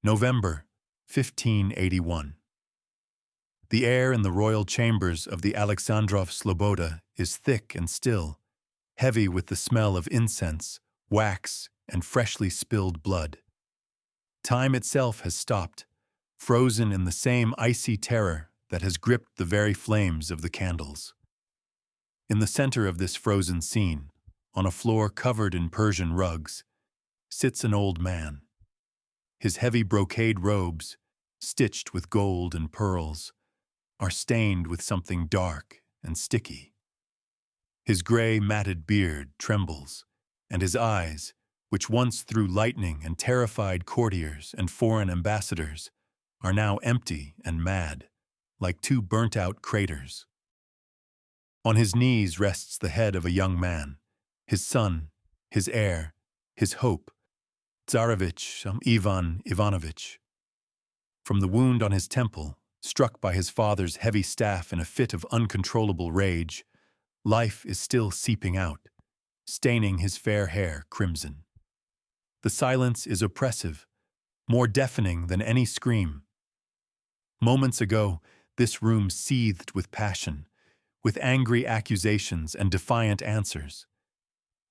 November 1581. The air in the royal chambers of the Alexandrov Sloboda is thick and still, heavy with the smell of incense, wax, and freshly spilled blood. Time itself has stopped, frozen in the same icy terror that has gripped the very flames of the candles. In the center of this frozen scene, on a floor covered in Persian rugs, sits an old man. His heavy brocade robes, stitched with gold and pearls, are stained with something dark and sticky. His gray, matted beard trembles, and his eyes, which once threw lightning and terrified courtiers and foreign ambassadors, are now empty and mad, like two burnt-out craters. On his knees rests the head of a young man, his son, his heir, his hope, Tsarevich Ivan Ivanovich. From the wound on his temple, struck by his father's heavy staff in a fit of uncontrollable rage, life is still seeping out, staining his fair hair crimson. The silence is oppressive, more deafening than any scream. Moments ago, this room seethed with passion, with angry accusations and defiant answers.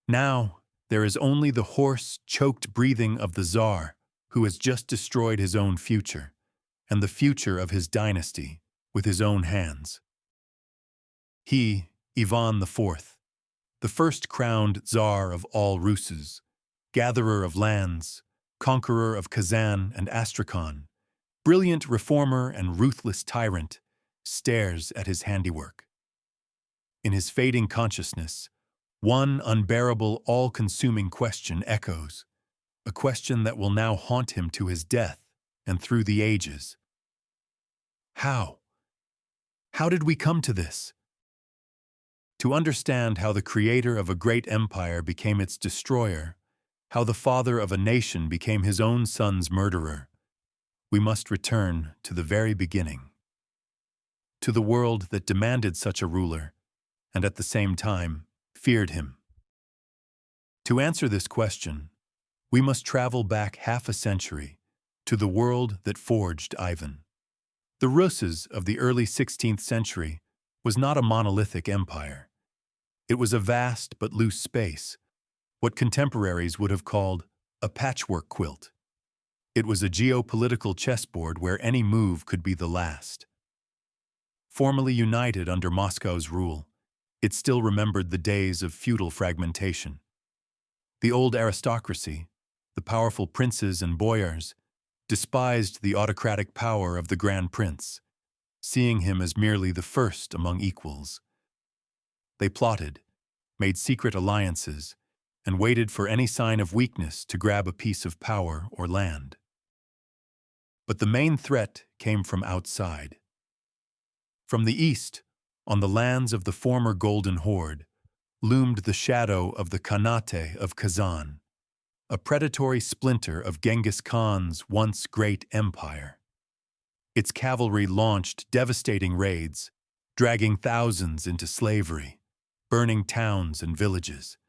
Now, there is only the hoarse, choked breathing of the Tsar, who has just destroyed his own future, and the future of his dynasty, with his own hands. He, Ivan IV, the first crowned Tsar of all Russes, gatherer of lands, conqueror of Kazan and Astrakhan, brilliant reformer and ruthless tyrant, stares at his handiwork. In his fading consciousness, one unbearable, all-consuming question echoes, a question that will now haunt him to his death and through the ages. How? How did we come to this? To understand how the creator of a great empire became its destroyer, how the father of a nation became his own son's murderer, we must return to the very beginning. To the world that demanded such a ruler, and at the same time, feared him. To answer this question, we must travel back half a century to the world that forged Ivan. The Russes of the early 16th century was not a monolithic empire. It was a vast but loose space, what contemporaries would have called a patchwork quilt. It was a geopolitical chessboard where any move could be the last. Formally united under Moscow's rule, it still remembered the days of feudal fragmentation. The old aristocracy, the powerful princes and boyars, despised the autocratic power of the Grand Prince, seeing him as merely the first among equals. They plotted, made secret alliances, and waited for any sign of weakness to grab a piece of power or land. But the main threat came from outside. From the east, on the lands of the former Golden Horde, loomed the shadow of the Khanate of Kazan, a predatory splinter of Genghis Khan's once great empire. Its cavalry launched devastating raids, dragging thousands into slavery, burning towns and villages.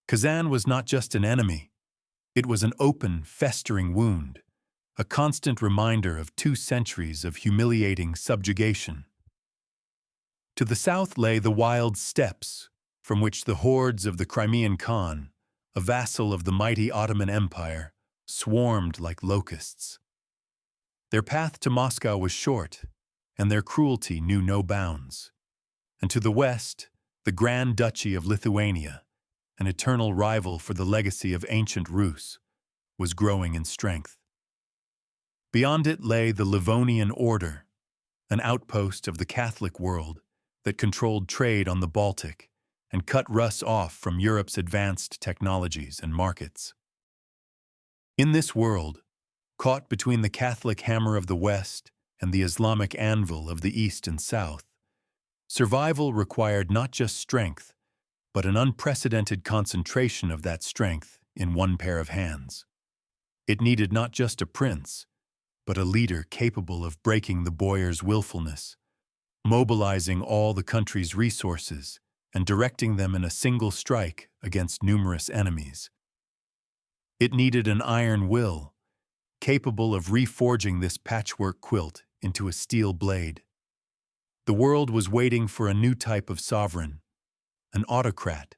Kazan was not just an enemy, it was an open, festering wound, a constant reminder of 2 centuries of humiliating subjugation. To the south lay the wild steppes, from which the hordes of the Crimean Khan, a vassal of the mighty Ottoman Empire, swarmed like locusts. Their path to Moscow was short, and their cruelty knew no bounds. And to the west, the Grand Duchy of Lithuania, an eternal rival for the legacy of ancient Rus, was growing in strength. Beyond it lay the Livonian Order, an outpost of the Catholic world that controlled trade on the Baltic and cut Rus off from Europe's advanced technologies and markets. In this world, caught between the Catholic hammer of the West and the Islamic anvil of the East and South, survival required not just strength, but an unprecedented concentration of that strength in one pair of hands. It needed not just a prince, but a leader capable of breaking the boyar's willfulness, mobilizing all the country's resources and directing them in a single strike against numerous enemies. It needed an iron will, capable of reforging this patchwork quilt into a steel blade. The world was waiting for a new type of sovereign, an autocrat,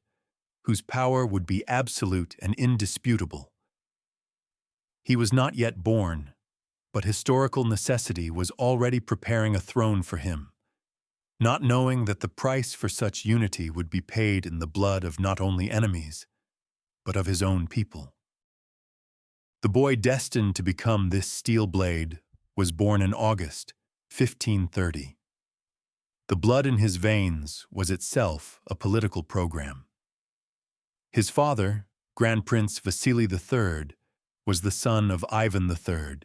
whose power would be absolute and indisputable. He was not yet born, but historical necessity was already preparing a throne for him, not knowing that the price for such unity would be paid in the blood of not only enemies, but of his own people. The boy destined to become this steel blade was born in August 1530. The blood in his veins was itself a political program. His father, Grand Prince Vasily III, was the son of Ivan III,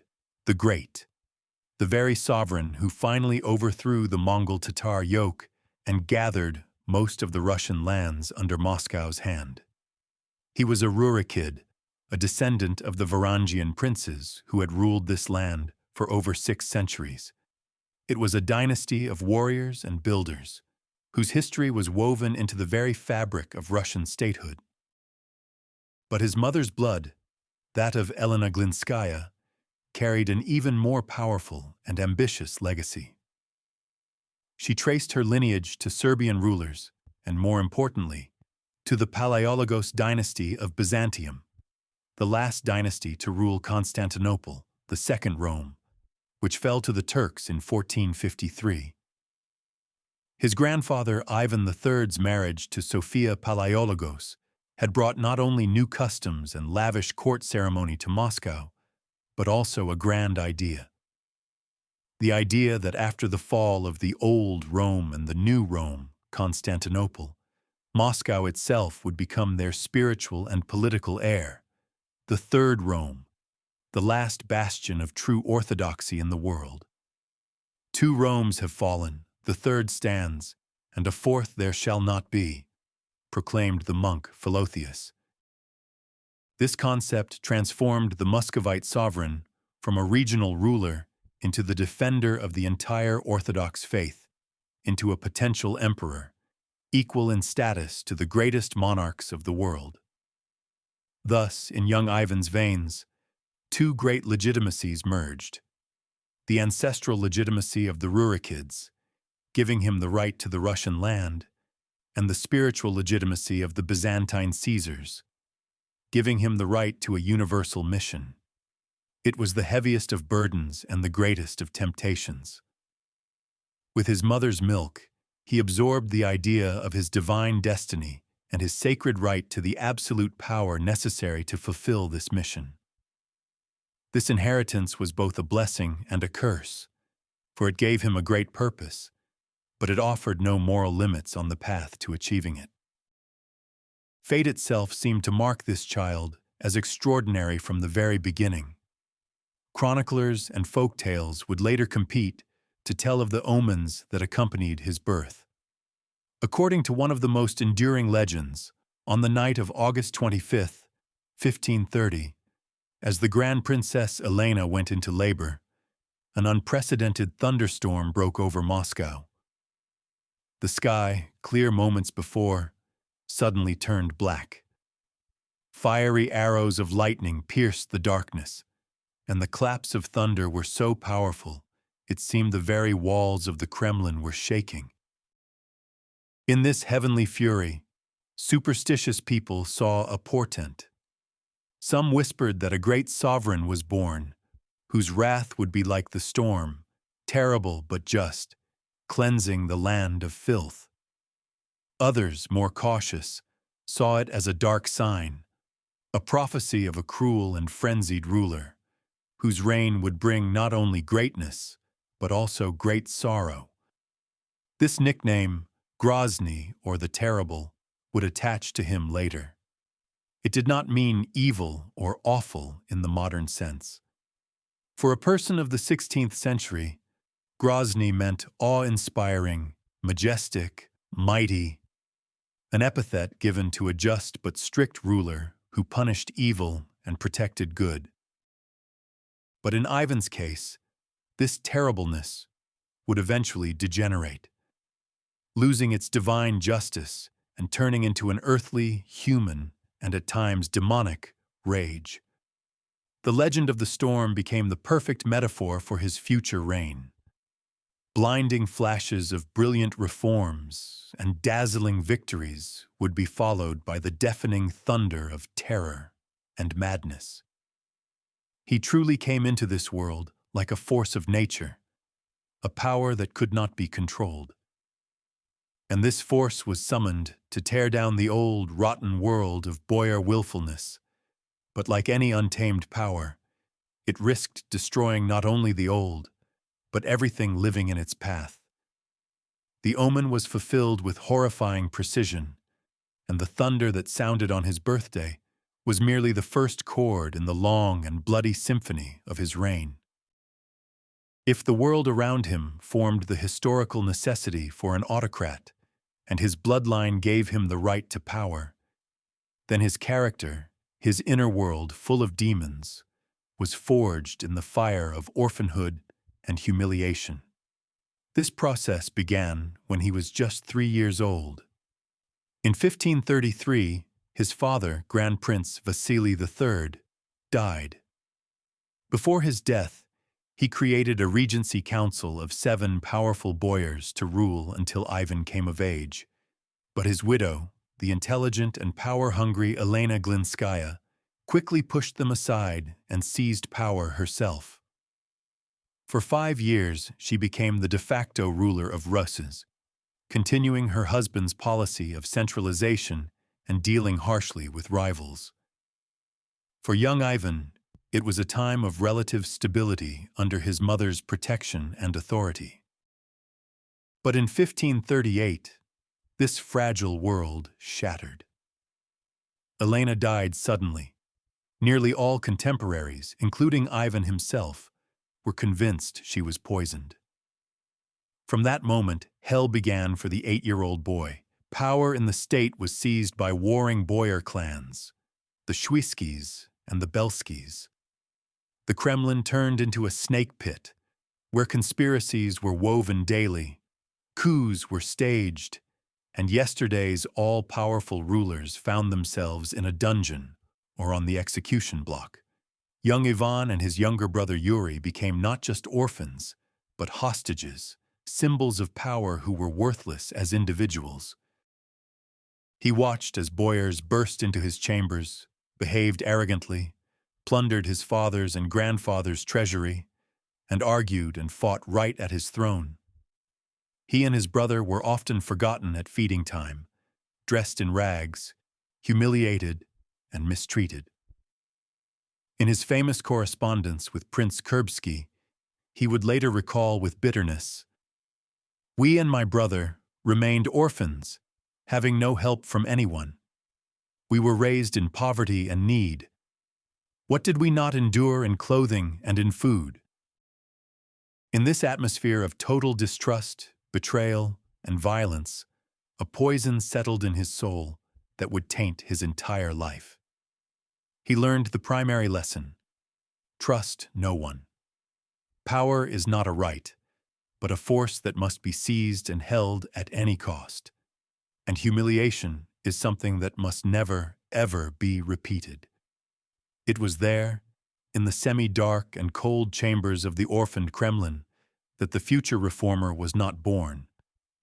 the Great, the very sovereign who finally overthrew the Mongol Tatar yoke and gathered most of the Russian lands under Moscow's hand. He was a Rurikid, a descendant of the Varangian princes who had ruled this land for over 6 centuries. It was a dynasty of warriors and builders, whose history was woven into the very fabric of Russian statehood. But his mother's blood, that of Elena Glinskaya, carried an even more powerful and ambitious legacy. She traced her lineage to Serbian rulers, and more importantly, to the Palaiologos dynasty of Byzantium, the last dynasty to rule Constantinople, the Second Rome, which fell to the Turks in 1453. His grandfather Ivan III's marriage to Sophia Palaiologos had brought not only new customs and lavish court ceremony to Moscow, but also a grand idea. The idea that after the fall of the old Rome and the new Rome, Constantinople, Moscow itself would become their spiritual and political heir, the Third Rome, the last bastion of true orthodoxy in the world. 2 Romes have fallen, the third stands, and a fourth there shall not be, proclaimed the monk Philotheus. This concept transformed the Muscovite sovereign from a regional ruler into the defender of the entire Orthodox faith, into a potential emperor, equal in status to the greatest monarchs of the world. Thus, in young Ivan's veins, 2 great legitimacies merged. The ancestral legitimacy of the Rurikids, giving him the right to the Russian land, and the spiritual legitimacy of the Byzantine Caesars, giving him the right to a universal mission. It was the heaviest of burdens and the greatest of temptations. With his mother's milk, he absorbed the idea of his divine destiny and his sacred right to the absolute power necessary to fulfill this mission. This inheritance was both a blessing and a curse, for it gave him a great purpose, but it offered no moral limits on the path to achieving it. Fate itself seemed to mark this child as extraordinary from the very beginning. Chroniclers and folk tales would later compete to tell of the omens that accompanied his birth. According to one of the most enduring legends, on the night of August 25th, 1530, as the Grand Princess Elena went into labor, an unprecedented thunderstorm broke over Moscow. The sky, clear moments before, suddenly turned black. Fiery arrows of lightning pierced the darkness, and the claps of thunder were so powerful it seemed the very walls of the Kremlin were shaking. In this heavenly fury, superstitious people saw a portent. Some whispered that a great sovereign was born, whose wrath would be like the storm, terrible but just, cleansing the land of filth. Others, more cautious, saw it as a dark sign, a prophecy of a cruel and frenzied ruler, whose reign would bring not only greatness, but also great sorrow. This nickname, Grozny, or the Terrible, would attach to him later. It did not mean evil or awful in the modern sense. For a person of the 16th century, Grozny meant awe-inspiring, majestic, mighty, an epithet given to a just but strict ruler who punished evil and protected good. But in Ivan's case, this terribleness would eventually degenerate, losing its divine justice and turning into an earthly, human, and at times demonic rage. The legend of the storm became the perfect metaphor for his future reign. Blinding flashes of brilliant reforms and dazzling victories would be followed by the deafening thunder of terror and madness. He truly came into this world like a force of nature, a power that could not be controlled. And this force was summoned to tear down the old, rotten world of boyar willfulness. But like any untamed power, it risked destroying not only the old, but everything living in its path. The omen was fulfilled with horrifying precision, and the thunder that sounded on his birthday was merely the first chord in the long and bloody symphony of his reign. If the world around him formed the historical necessity for an autocrat, and his bloodline gave him the right to power, then his character, his inner world full of demons, was forged in the fire of orphanhood and humiliation. This process began when he was just 3 years old. In 1533, his father, Grand Prince Vasily III, died. Before his death, he created a regency council of 7 powerful boyars to rule until Ivan came of age. But his widow, the intelligent and power-hungry Elena Glinskaya, quickly pushed them aside and seized power herself. For 5 years, she became the de facto ruler of Russes, continuing her husband's policy of centralization and dealing harshly with rivals. For young Ivan, it was a time of relative stability under his mother's protection and authority. But in 1538, this fragile world shattered. Elena died suddenly. Nearly all contemporaries, including Ivan himself, were convinced she was poisoned. From that moment, hell began for the 8-year-old boy. Power in the state was seized by warring boyar clans, the Schwiskis and the Belskis. The Kremlin turned into a snake pit, where conspiracies were woven daily, coups were staged, and yesterday's all-powerful rulers found themselves in a dungeon or on the execution block. Young Ivan and his younger brother Yuri became not just orphans, but hostages, symbols of power who were worthless as individuals. He watched as boyars burst into his chambers, behaved arrogantly, plundered his father's and grandfather's treasury, and argued and fought right at his throne. He and his brother were often forgotten at feeding time, dressed in rags, humiliated, and mistreated. In his famous correspondence with Prince Kurbsky, he would later recall with bitterness, "We and my brother remained orphans, having no help from anyone. We were raised in poverty and need. What did we not endure in clothing and in food?" In this atmosphere of total distrust, betrayal, and violence, a poison settled in his soul that would taint his entire life. He learned the primary lesson: trust no one. Power is not a right, but a force that must be seized and held at any cost. And humiliation is something that must never, ever be repeated. It was there, in the semi-dark and cold chambers of the orphaned Kremlin, that the future reformer was not born,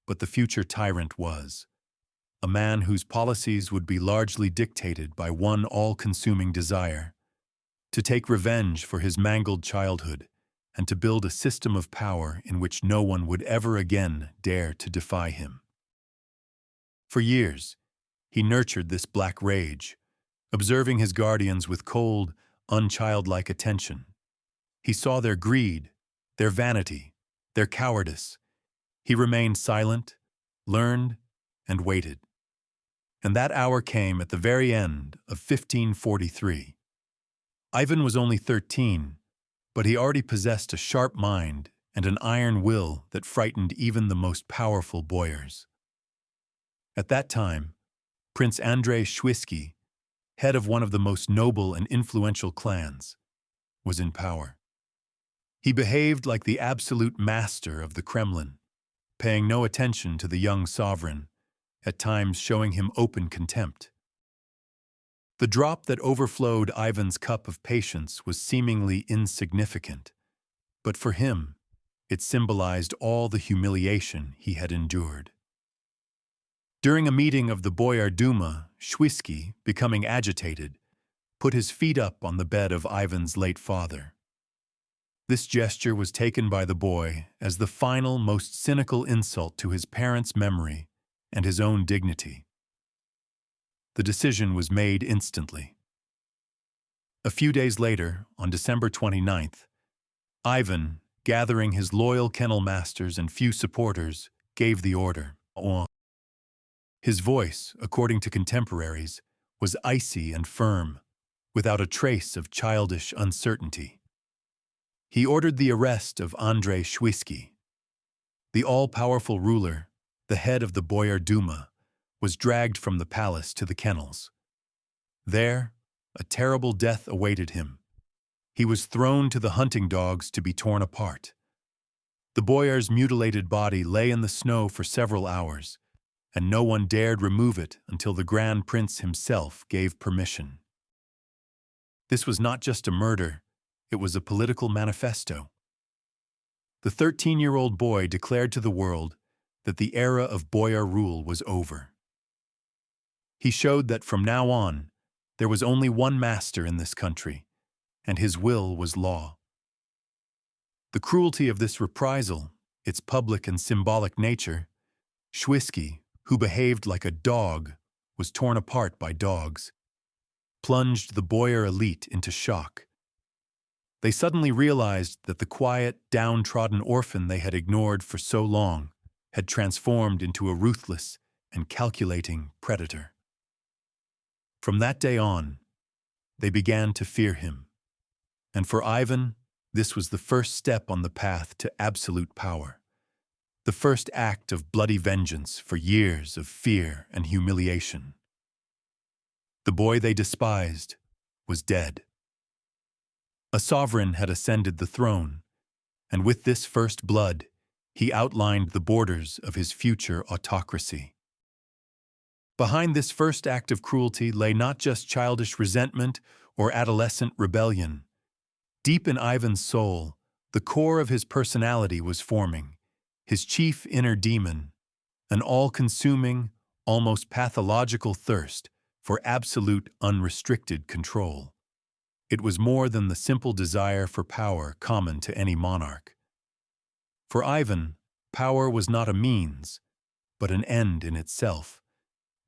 but the future tyrant was. A man whose policies would be largely dictated by one all-consuming desire: to take revenge for his mangled childhood and to build a system of power in which no one would ever again dare to defy him. For years, he nurtured this black rage, observing his guardians with cold, unchildlike attention. He saw their greed, their vanity, their cowardice. He remained silent, learned, and waited. And that hour came at the very end of 1543. Ivan was only 13, but he already possessed a sharp mind and an iron will that frightened even the most powerful boyars. At that time, Prince Andrei Schwisky, head of one of the most noble and influential clans, was in power. He behaved like the absolute master of the Kremlin, paying no attention to the young sovereign, at times showing him open contempt. The drop that overflowed Ivan's cup of patience was seemingly insignificant, but for him, it symbolized all the humiliation he had endured. During a meeting of the Boyar Duma, Shwisky, becoming agitated, put his feet up on the bed of Ivan's late father. This gesture was taken by the boy as the final, most cynical insult to his parents' memory and his own dignity. The decision was made instantly. A few days later, on December 29th, Ivan, gathering his loyal kennel masters and few supporters, gave the order. His voice, according to contemporaries, was icy and firm, without a trace of childish uncertainty. He ordered the arrest of Andrei Shwisky. The all-powerful ruler, the head of the Boyar Duma, was dragged from the palace to the kennels. There, a terrible death awaited him. He was thrown to the hunting dogs to be torn apart. The boyar's mutilated body lay in the snow for several hours, and no one dared remove it until the Grand Prince himself gave permission. This was not just a murder, it was a political manifesto. The 13-year-old boy declared to the world that the era of boyar rule was over. He showed that from now on, there was only one master in this country, and his will was law. The cruelty of this reprisal, its public and symbolic nature, Shwisky, who behaved like a dog, was torn apart by dogs, plunged the boyar elite into shock. They suddenly realized that the quiet, downtrodden orphan they had ignored for so long had transformed into a ruthless and calculating predator. From that day on, they began to fear him. And for Ivan, this was the first step on the path to absolute power, the first act of bloody vengeance for years of fear and humiliation. The boy they despised was dead. A sovereign had ascended the throne, and with this first blood, he outlined the borders of his future autocracy. Behind this first act of cruelty lay not just childish resentment or adolescent rebellion. Deep in Ivan's soul, the core of his personality was forming, his chief inner demon, an all-consuming, almost pathological thirst for absolute, unrestricted control. It was more than the simple desire for power common to any monarch. For Ivan, power was not a means, but an end in itself,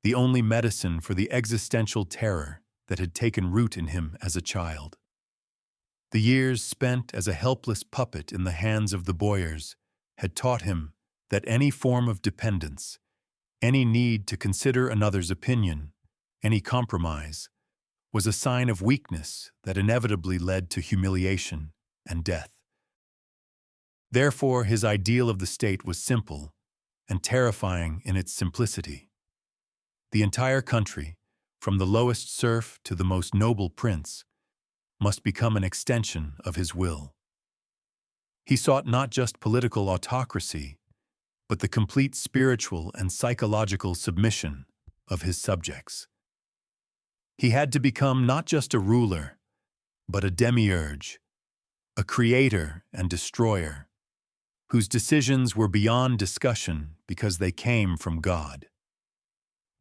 the only medicine for the existential terror that had taken root in him as a child. The years spent as a helpless puppet in the hands of the boyars had taught him that any form of dependence, any need to consider another's opinion, any compromise, was a sign of weakness that inevitably led to humiliation and death. Therefore, his ideal of the state was simple and terrifying in its simplicity. The entire country, from the lowest serf to the most noble prince, must become an extension of his will. He sought not just political autocracy, but the complete spiritual and psychological submission of his subjects. He had to become not just a ruler, but a demiurge, a creator and destroyer, whose decisions were beyond discussion because they came from God.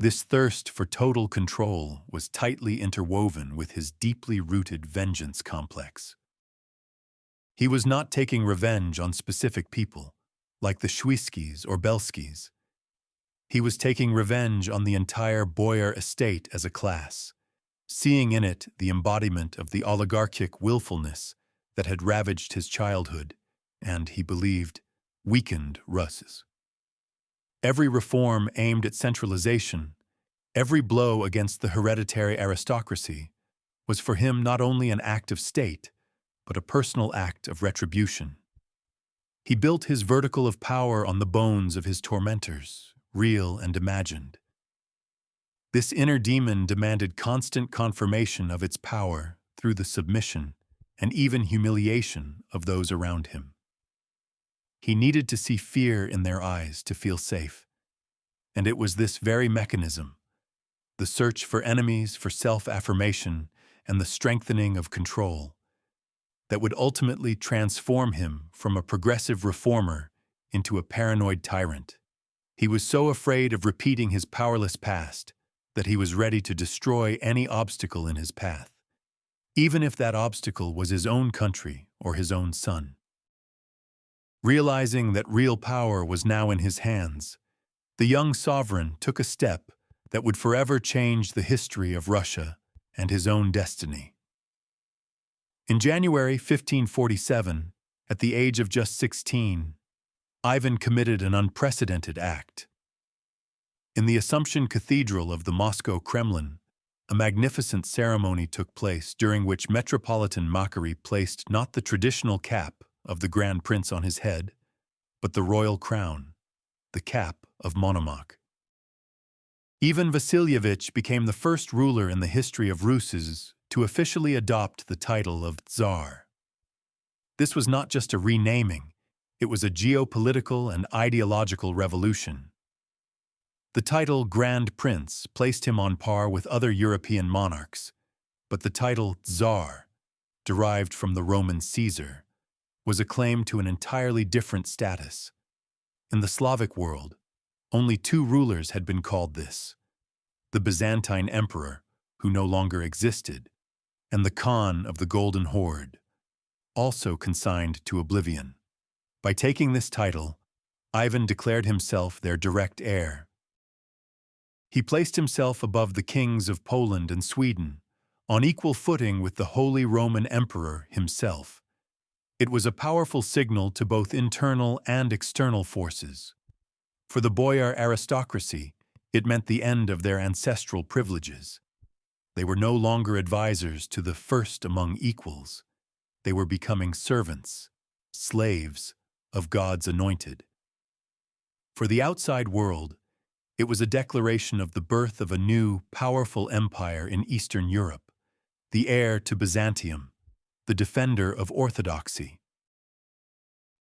This thirst for total control was tightly interwoven with his deeply rooted vengeance complex. He was not taking revenge on specific people, like the Shwiskys or Belskys. He was taking revenge on the entire boyar estate as a class, seeing in it the embodiment of the oligarchic willfulness that had ravaged his childhood and, he believed, weakened Rus's. Every reform aimed at centralization, every blow against the hereditary aristocracy, was for him not only an act of state, but a personal act of retribution. He built his vertical of power on the bones of his tormentors, real and imagined. This inner demon demanded constant confirmation of its power through the submission and even humiliation of those around him. He needed to see fear in their eyes to feel safe, and it was this very mechanism, the search for enemies, for self-affirmation, and the strengthening of control, that would ultimately transform him from a progressive reformer into a paranoid tyrant. He was so afraid of repeating his powerless past that he was ready to destroy any obstacle in his path, even if that obstacle was his own country or his own son. Realizing that real power was now in his hands, the young sovereign took a step that would forever change the history of Russia and his own destiny. In January 1547, at the age of just 16, Ivan committed an unprecedented act. In the Assumption Cathedral of the Moscow Kremlin, a magnificent ceremony took place during which Metropolitan Makary placed not the traditional cap of the Grand Prince on his head, but the royal crown, the cap of Monomakh. Ivan Vasilievich became the first ruler in the history of Ruses to officially adopt the title of Tsar. This was not just a renaming, it was a geopolitical and ideological revolution. The title Grand Prince placed him on par with other European monarchs, but the title Tsar, derived from the Roman Caesar, was acclaimed to an entirely different status. In the Slavic world, only two rulers had been called this: the Byzantine emperor, who no longer existed, and the Khan of the Golden Horde, also consigned to oblivion. By taking this title, Ivan declared himself their direct heir. He placed himself above the kings of Poland and Sweden, on equal footing with the Holy Roman Emperor himself. It was a powerful signal to both internal and external forces. For the boyar aristocracy, it meant the end of their ancestral privileges. They were no longer advisors to the first among equals. They were becoming servants, slaves of God's anointed. For the outside world, it was a declaration of the birth of a new, powerful empire in Eastern Europe, the heir to Byzantium, the defender of orthodoxy.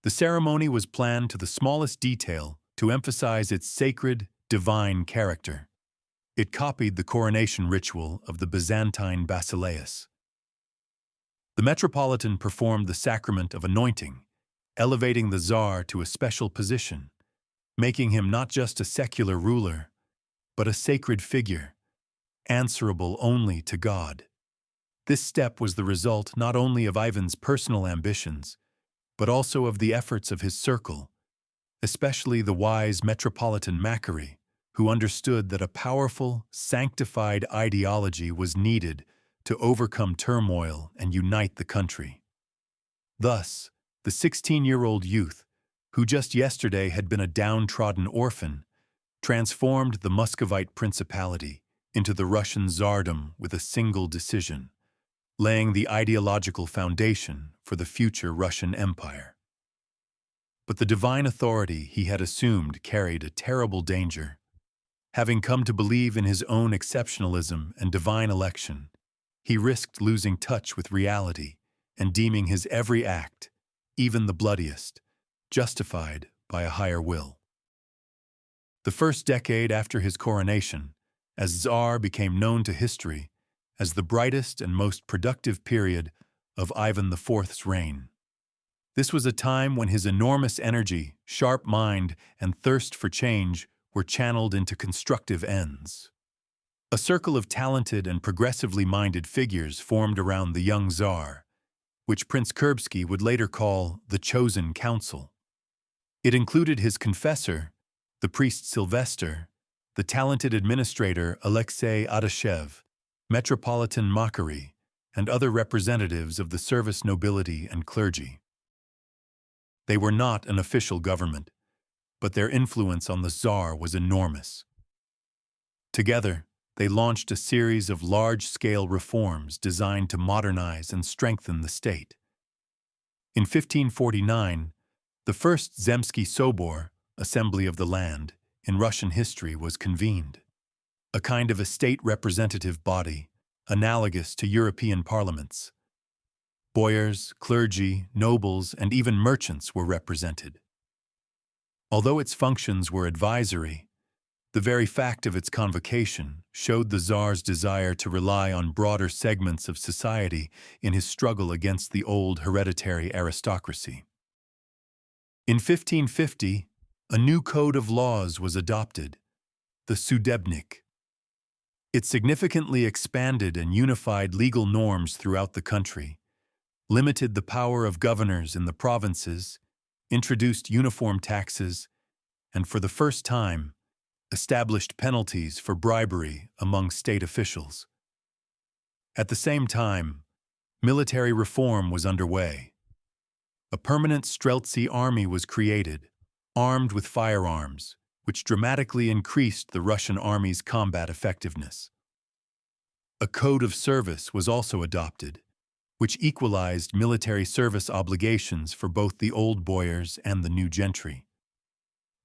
The ceremony was planned to the smallest detail to emphasize its sacred, divine character. It copied the coronation ritual of the Byzantine basileus. The Metropolitan performed the sacrament of anointing, elevating the Tsar to a special position, making him not just a secular ruler, but a sacred figure, answerable only to God. This step was the result not only of Ivan's personal ambitions, but also of the efforts of his circle, especially the wise Metropolitan Makary, who understood that a powerful, sanctified ideology was needed to overcome turmoil and unite the country. Thus, the 16-year-old youth, who just yesterday had been a downtrodden orphan, transformed the Muscovite principality into the Russian tsardom with a single decision, laying the ideological foundation for the future Russian Empire. But the divine authority he had assumed carried a terrible danger. Having come to believe in his own exceptionalism and divine election, he risked losing touch with reality and deeming his every act, even the bloodiest, justified by a higher will. The first decade after his coronation, as Tsar, became known to history as the brightest and most productive period of Ivan IV's reign. This was a time when his enormous energy, sharp mind, and thirst for change were channeled into constructive ends. A circle of talented and progressively minded figures formed around the young Tsar, which Prince Kurbsky would later call the Chosen Council. It included his confessor, the priest Sylvester, the talented administrator Alexei Adashev, Metropolitan Makary, and other representatives of the service nobility and clergy. They were not an official government, but their influence on the Tsar was enormous. Together, they launched a series of large-scale reforms designed to modernize and strengthen the state. In 1549, the first Zemsky Sobor, Assembly of the Land, in Russian history was convened. A kind of a state representative body, analogous to European parliaments. Boyars, clergy, nobles, and even merchants were represented. Although its functions were advisory, The very fact of its convocation showed the Tsar's desire to rely on broader segments of society in his struggle against the old hereditary aristocracy. In 1550, a new code of laws was adopted, the Sudebnik. It significantly expanded and unified legal norms throughout the country, limited the power of governors in the provinces, introduced uniform taxes, and for the first time, established penalties for bribery among state officials. At the same time, military reform was underway. A permanent Streltsy army was created, armed with firearms, which dramatically increased the Russian army's combat effectiveness. A code of service was also adopted, which equalized military service obligations for both the old boyars and the new gentry.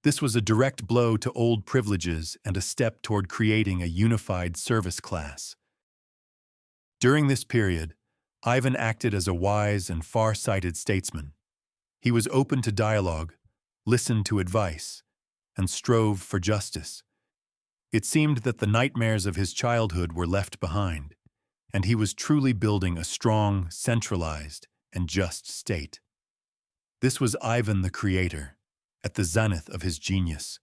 This was a direct blow to old privileges and a step toward creating a unified service class. During this period, Ivan acted as a wise and far-sighted statesman. He was open to dialogue, listened to advice, and strove for justice. It seemed that the nightmares of his childhood were left behind, and he was truly building a strong, centralized, and just state. This was Ivan the Creator, at the zenith of his genius.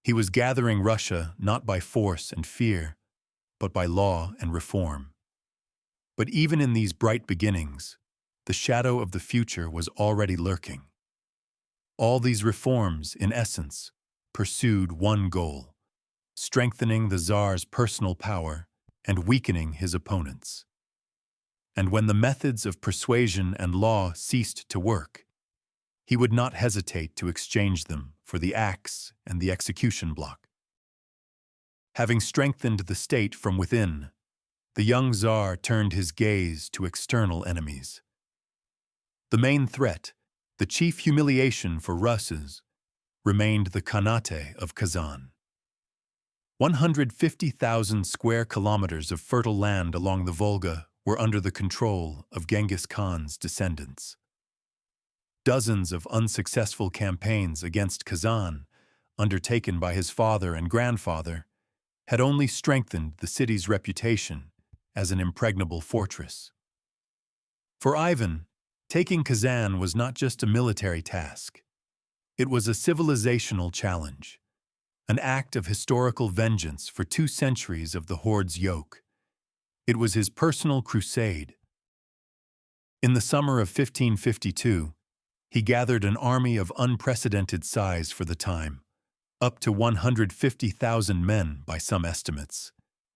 He was gathering Russia not by force and fear, but by law and reform. But even in these bright beginnings, the shadow of the future was already lurking. All these reforms, in essence, pursued one goal: strengthening the Tsar's personal power and weakening his opponents. And when the methods of persuasion and law ceased to work, he would not hesitate to exchange them for the axe and the execution block. Having strengthened the state from within, the young Tsar turned his gaze to external enemies. The main threat, the chief humiliation for Russes, remained the Khanate of Kazan. 150,000 square kilometers of fertile land along the Volga were under the control of Genghis Khan's descendants. Dozens of unsuccessful campaigns against Kazan, undertaken by his father and grandfather, had only strengthened the city's reputation as an impregnable fortress. For Ivan, taking Kazan was not just a military task. It was a civilizational challenge, an act of historical vengeance for 2 centuries of the horde's yoke. It was his personal crusade. In the summer of 1552, he gathered an army of unprecedented size for the time, up to 150,000 men by some estimates,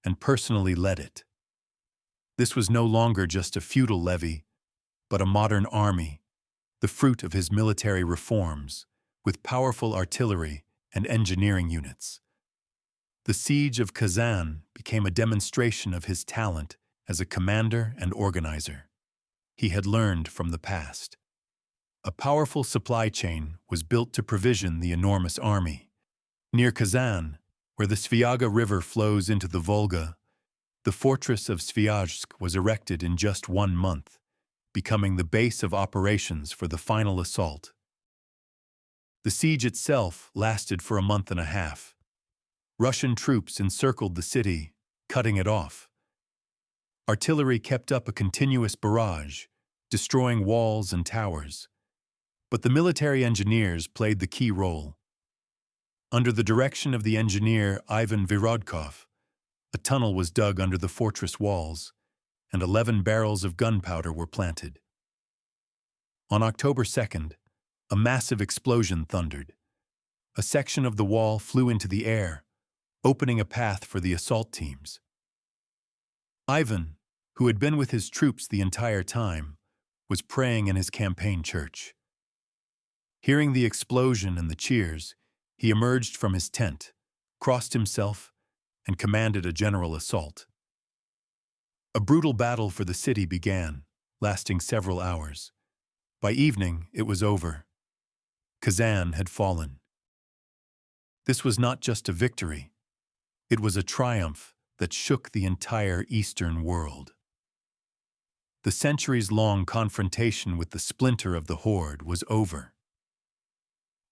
and personally led it. This was no longer just a feudal levy, but a modern army, the fruit of his military reforms, with powerful artillery and engineering units. The siege of Kazan became a demonstration of his talent as a commander and organizer. He had learned from the past. A powerful supply chain was built to provision the enormous army. Near Kazan, where the Sviaga River flows into the Volga, the fortress of Sviazhsk was erected in just 1 month, becoming the base of operations for the final assault. The siege itself lasted for a month and a half. Russian troops encircled the city, cutting it off. Artillery kept up a continuous barrage, destroying walls and towers. But the military engineers played the key role. Under the direction of the engineer Ivan Virodkov, a tunnel was dug under the fortress walls, and 11 barrels of gunpowder were planted. On October 2nd, a massive explosion thundered. A section of the wall flew into the air, opening a path for the assault teams. Ivan, who had been with his troops the entire time, was praying in his campaign church. Hearing the explosion and the cheers, he emerged from his tent, crossed himself, and commanded a general assault. A brutal battle for the city began, lasting several hours. By evening, it was over. Kazan had fallen. This was not just a victory. It was a triumph that shook the entire Eastern world. The centuries-long confrontation with the splinter of the horde was over.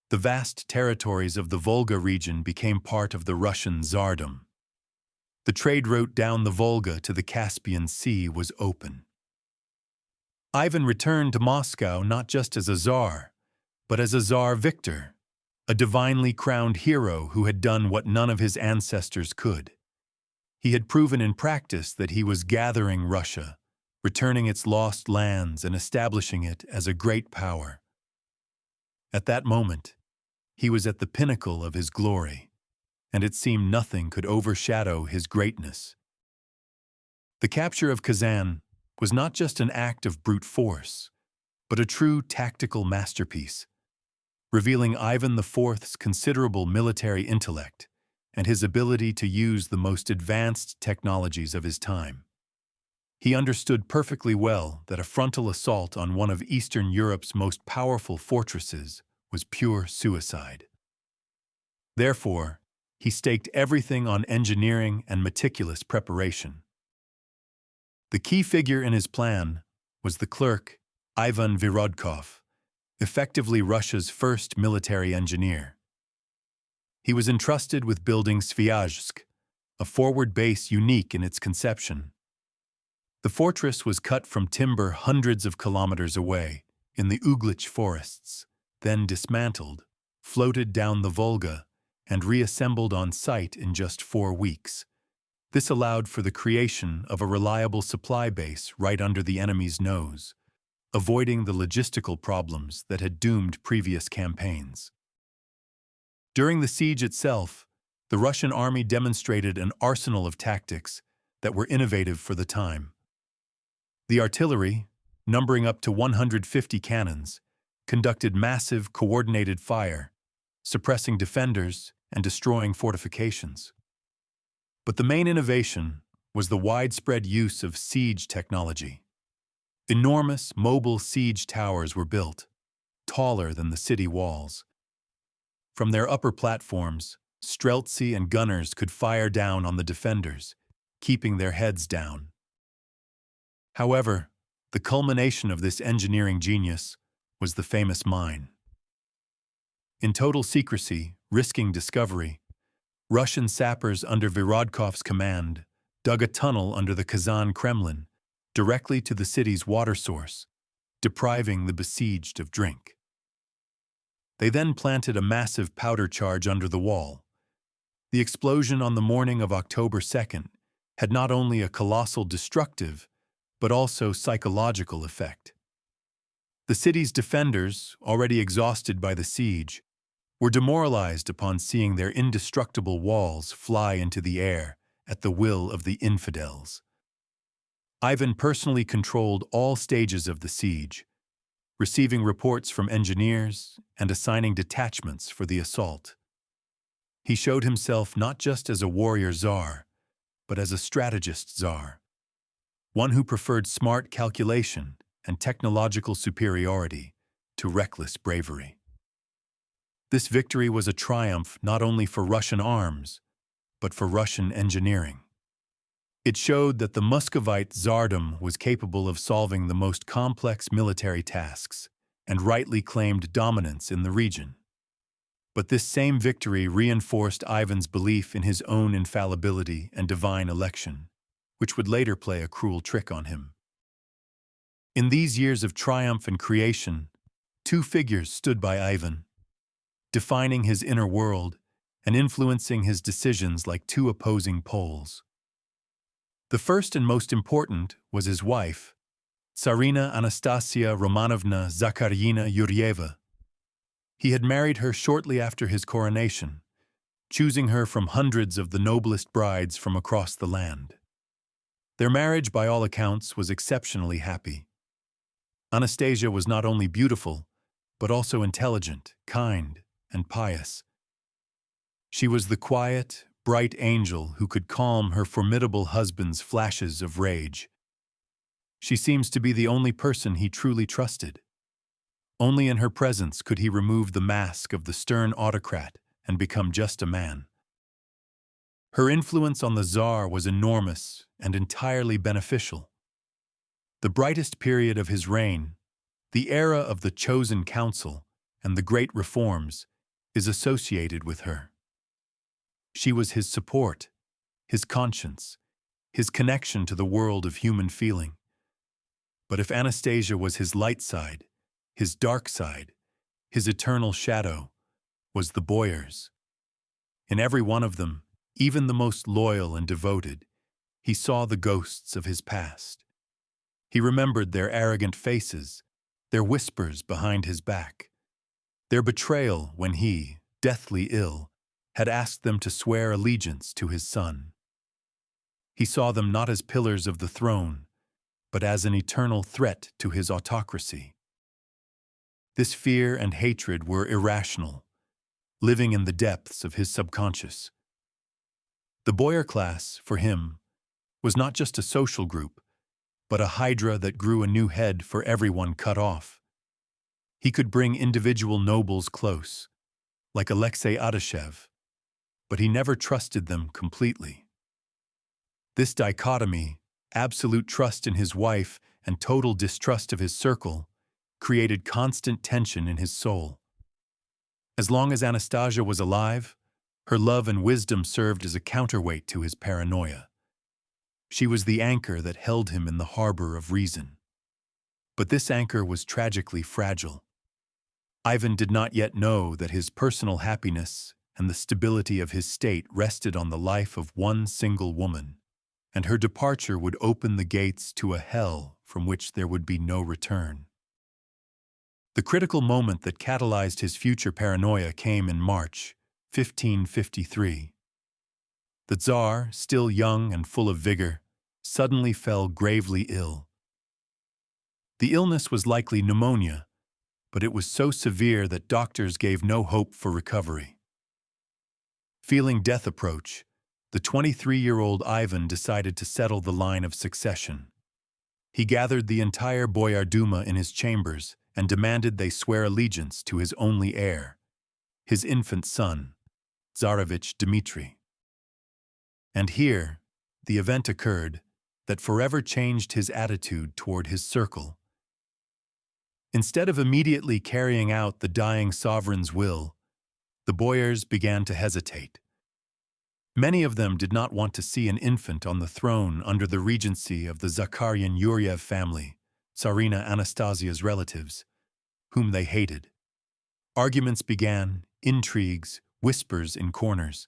The vast territories of the Volga region became part of the Russian Tsardom. The trade route down the Volga to the Caspian Sea was open. Ivan returned to Moscow not just as a Tsar, but as a Tsar Victor, a divinely crowned hero who had done what none of his ancestors could. He had proven in practice that he was gathering Russia, returning its lost lands and establishing it as a great power. At that moment, he was at the pinnacle of his glory, and it seemed nothing could overshadow his greatness. The capture of Kazan was not just an act of brute force, but a true tactical masterpiece, revealing Ivan IV's considerable military intellect and his ability to use the most advanced technologies of his time. He understood perfectly well that a frontal assault on one of Eastern Europe's most powerful fortresses was pure suicide. Therefore, he staked everything on engineering and meticulous preparation. The key figure in his plan was the clerk, Ivan Virodkov, effectively Russia's first military engineer. He was entrusted with building Sviazhsk, a forward base unique in its conception. The fortress was cut from timber hundreds of kilometers away in the Uglich forests, then dismantled, floated down the Volga, and reassembled on site in just 4 weeks. This allowed for the creation of a reliable supply base right under the enemy's nose, avoiding the logistical problems that had doomed previous campaigns. During the siege itself, the Russian army demonstrated an arsenal of tactics that were innovative for the time. The artillery, numbering up to 150 cannons, conducted massive, coordinated fire, suppressing defenders and destroying fortifications. But the main innovation was the widespread use of siege technology. Enormous, mobile siege towers were built, taller than the city walls. From their upper platforms, Streltsy and gunners could fire down on the defenders, keeping their heads down. However, the culmination of this engineering genius was the famous mine. In total secrecy, risking discovery, Russian sappers under Virodkov's command dug a tunnel under the Kazan Kremlin, directly to the city's water source, depriving the besieged of drink. They then planted a massive powder charge under the wall. The explosion on the morning of October 2nd had not only a colossal destructive, but also psychological effect. The city's defenders, already exhausted by the siege, were demoralized upon seeing their indestructible walls fly into the air at the will of the infidels. Ivan personally controlled all stages of the siege, receiving reports from engineers and assigning detachments for the assault. He showed himself not just as a warrior czar, but as a strategist czar, one who preferred smart calculation and technological superiority to reckless bravery. This victory was a triumph not only for Russian arms, but for Russian engineering. It showed that the Muscovite Tsardom was capable of solving the most complex military tasks and rightly claimed dominance in the region. But this same victory reinforced Ivan's belief in his own infallibility and divine election, which would later play a cruel trick on him. In these years of triumph and creation, 2 figures stood by Ivan, defining his inner world and influencing his decisions like 2 opposing poles. The first and most important was his wife, Tsarina Anastasia Romanovna Zakharyina Yuryeva. He had married her shortly after his coronation, choosing her from hundreds of the noblest brides from across the land. Their marriage, by all accounts, was exceptionally happy. Anastasia was not only beautiful, but also intelligent, kind, and pious. She was the quiet, bright angel who could calm her formidable husband's flashes of rage. She seems to be the only person he truly trusted. Only in her presence could he remove the mask of the stern autocrat and become just a man. Her influence on the Tsar was enormous and entirely beneficial. The brightest period of his reign, the era of the Chosen Council and the great reforms, is associated with her. She was his support, his conscience, his connection to the world of human feeling. But if Anastasia was his light side, his dark side, his eternal shadow, was the boyar's. In every one of them, even the most loyal and devoted, he saw the ghosts of his past. He remembered their arrogant faces, their whispers behind his back, their betrayal when he, deathly ill, had asked them to swear allegiance to his son. He saw them not as pillars of the throne, but as an eternal threat to his autocracy. This fear and hatred were irrational, living in the depths of his subconscious. The boyar class, for him, was not just a social group, but a hydra that grew a new head for everyone cut off. He could bring individual nobles close, like Alexei Adashev, but he never trusted them completely. This dichotomy, absolute trust in his wife and total distrust of his circle, created constant tension in his soul. As long as Anastasia was alive, her love and wisdom served as a counterweight to his paranoia. She was the anchor that held him in the harbor of reason. But this anchor was tragically fragile. Ivan did not yet know that his personal happiness and the stability of his state rested on the life of one single woman, and her departure would open the gates to a hell from which there would be no return. The critical moment that catalyzed his future paranoia came in March 1553. The Tsar, still young and full of vigor, suddenly fell gravely ill. The illness was likely pneumonia, but it was so severe that doctors gave no hope for recovery. Feeling death approach, the 23-year-old Ivan decided to settle the line of succession. He gathered the entire Boyar Duma in his chambers and demanded they swear allegiance to his only heir, his infant son, Tsarevich Dmitri. And here, the event occurred that forever changed his attitude toward his circle. Instead of immediately carrying out the dying sovereign's will, the boyars began to hesitate. Many of them did not want to see an infant on the throne under the regency of the Zakharyan Yuryev family, Tsarina Anastasia's relatives, whom they hated. Arguments began, intrigues, whispers in corners.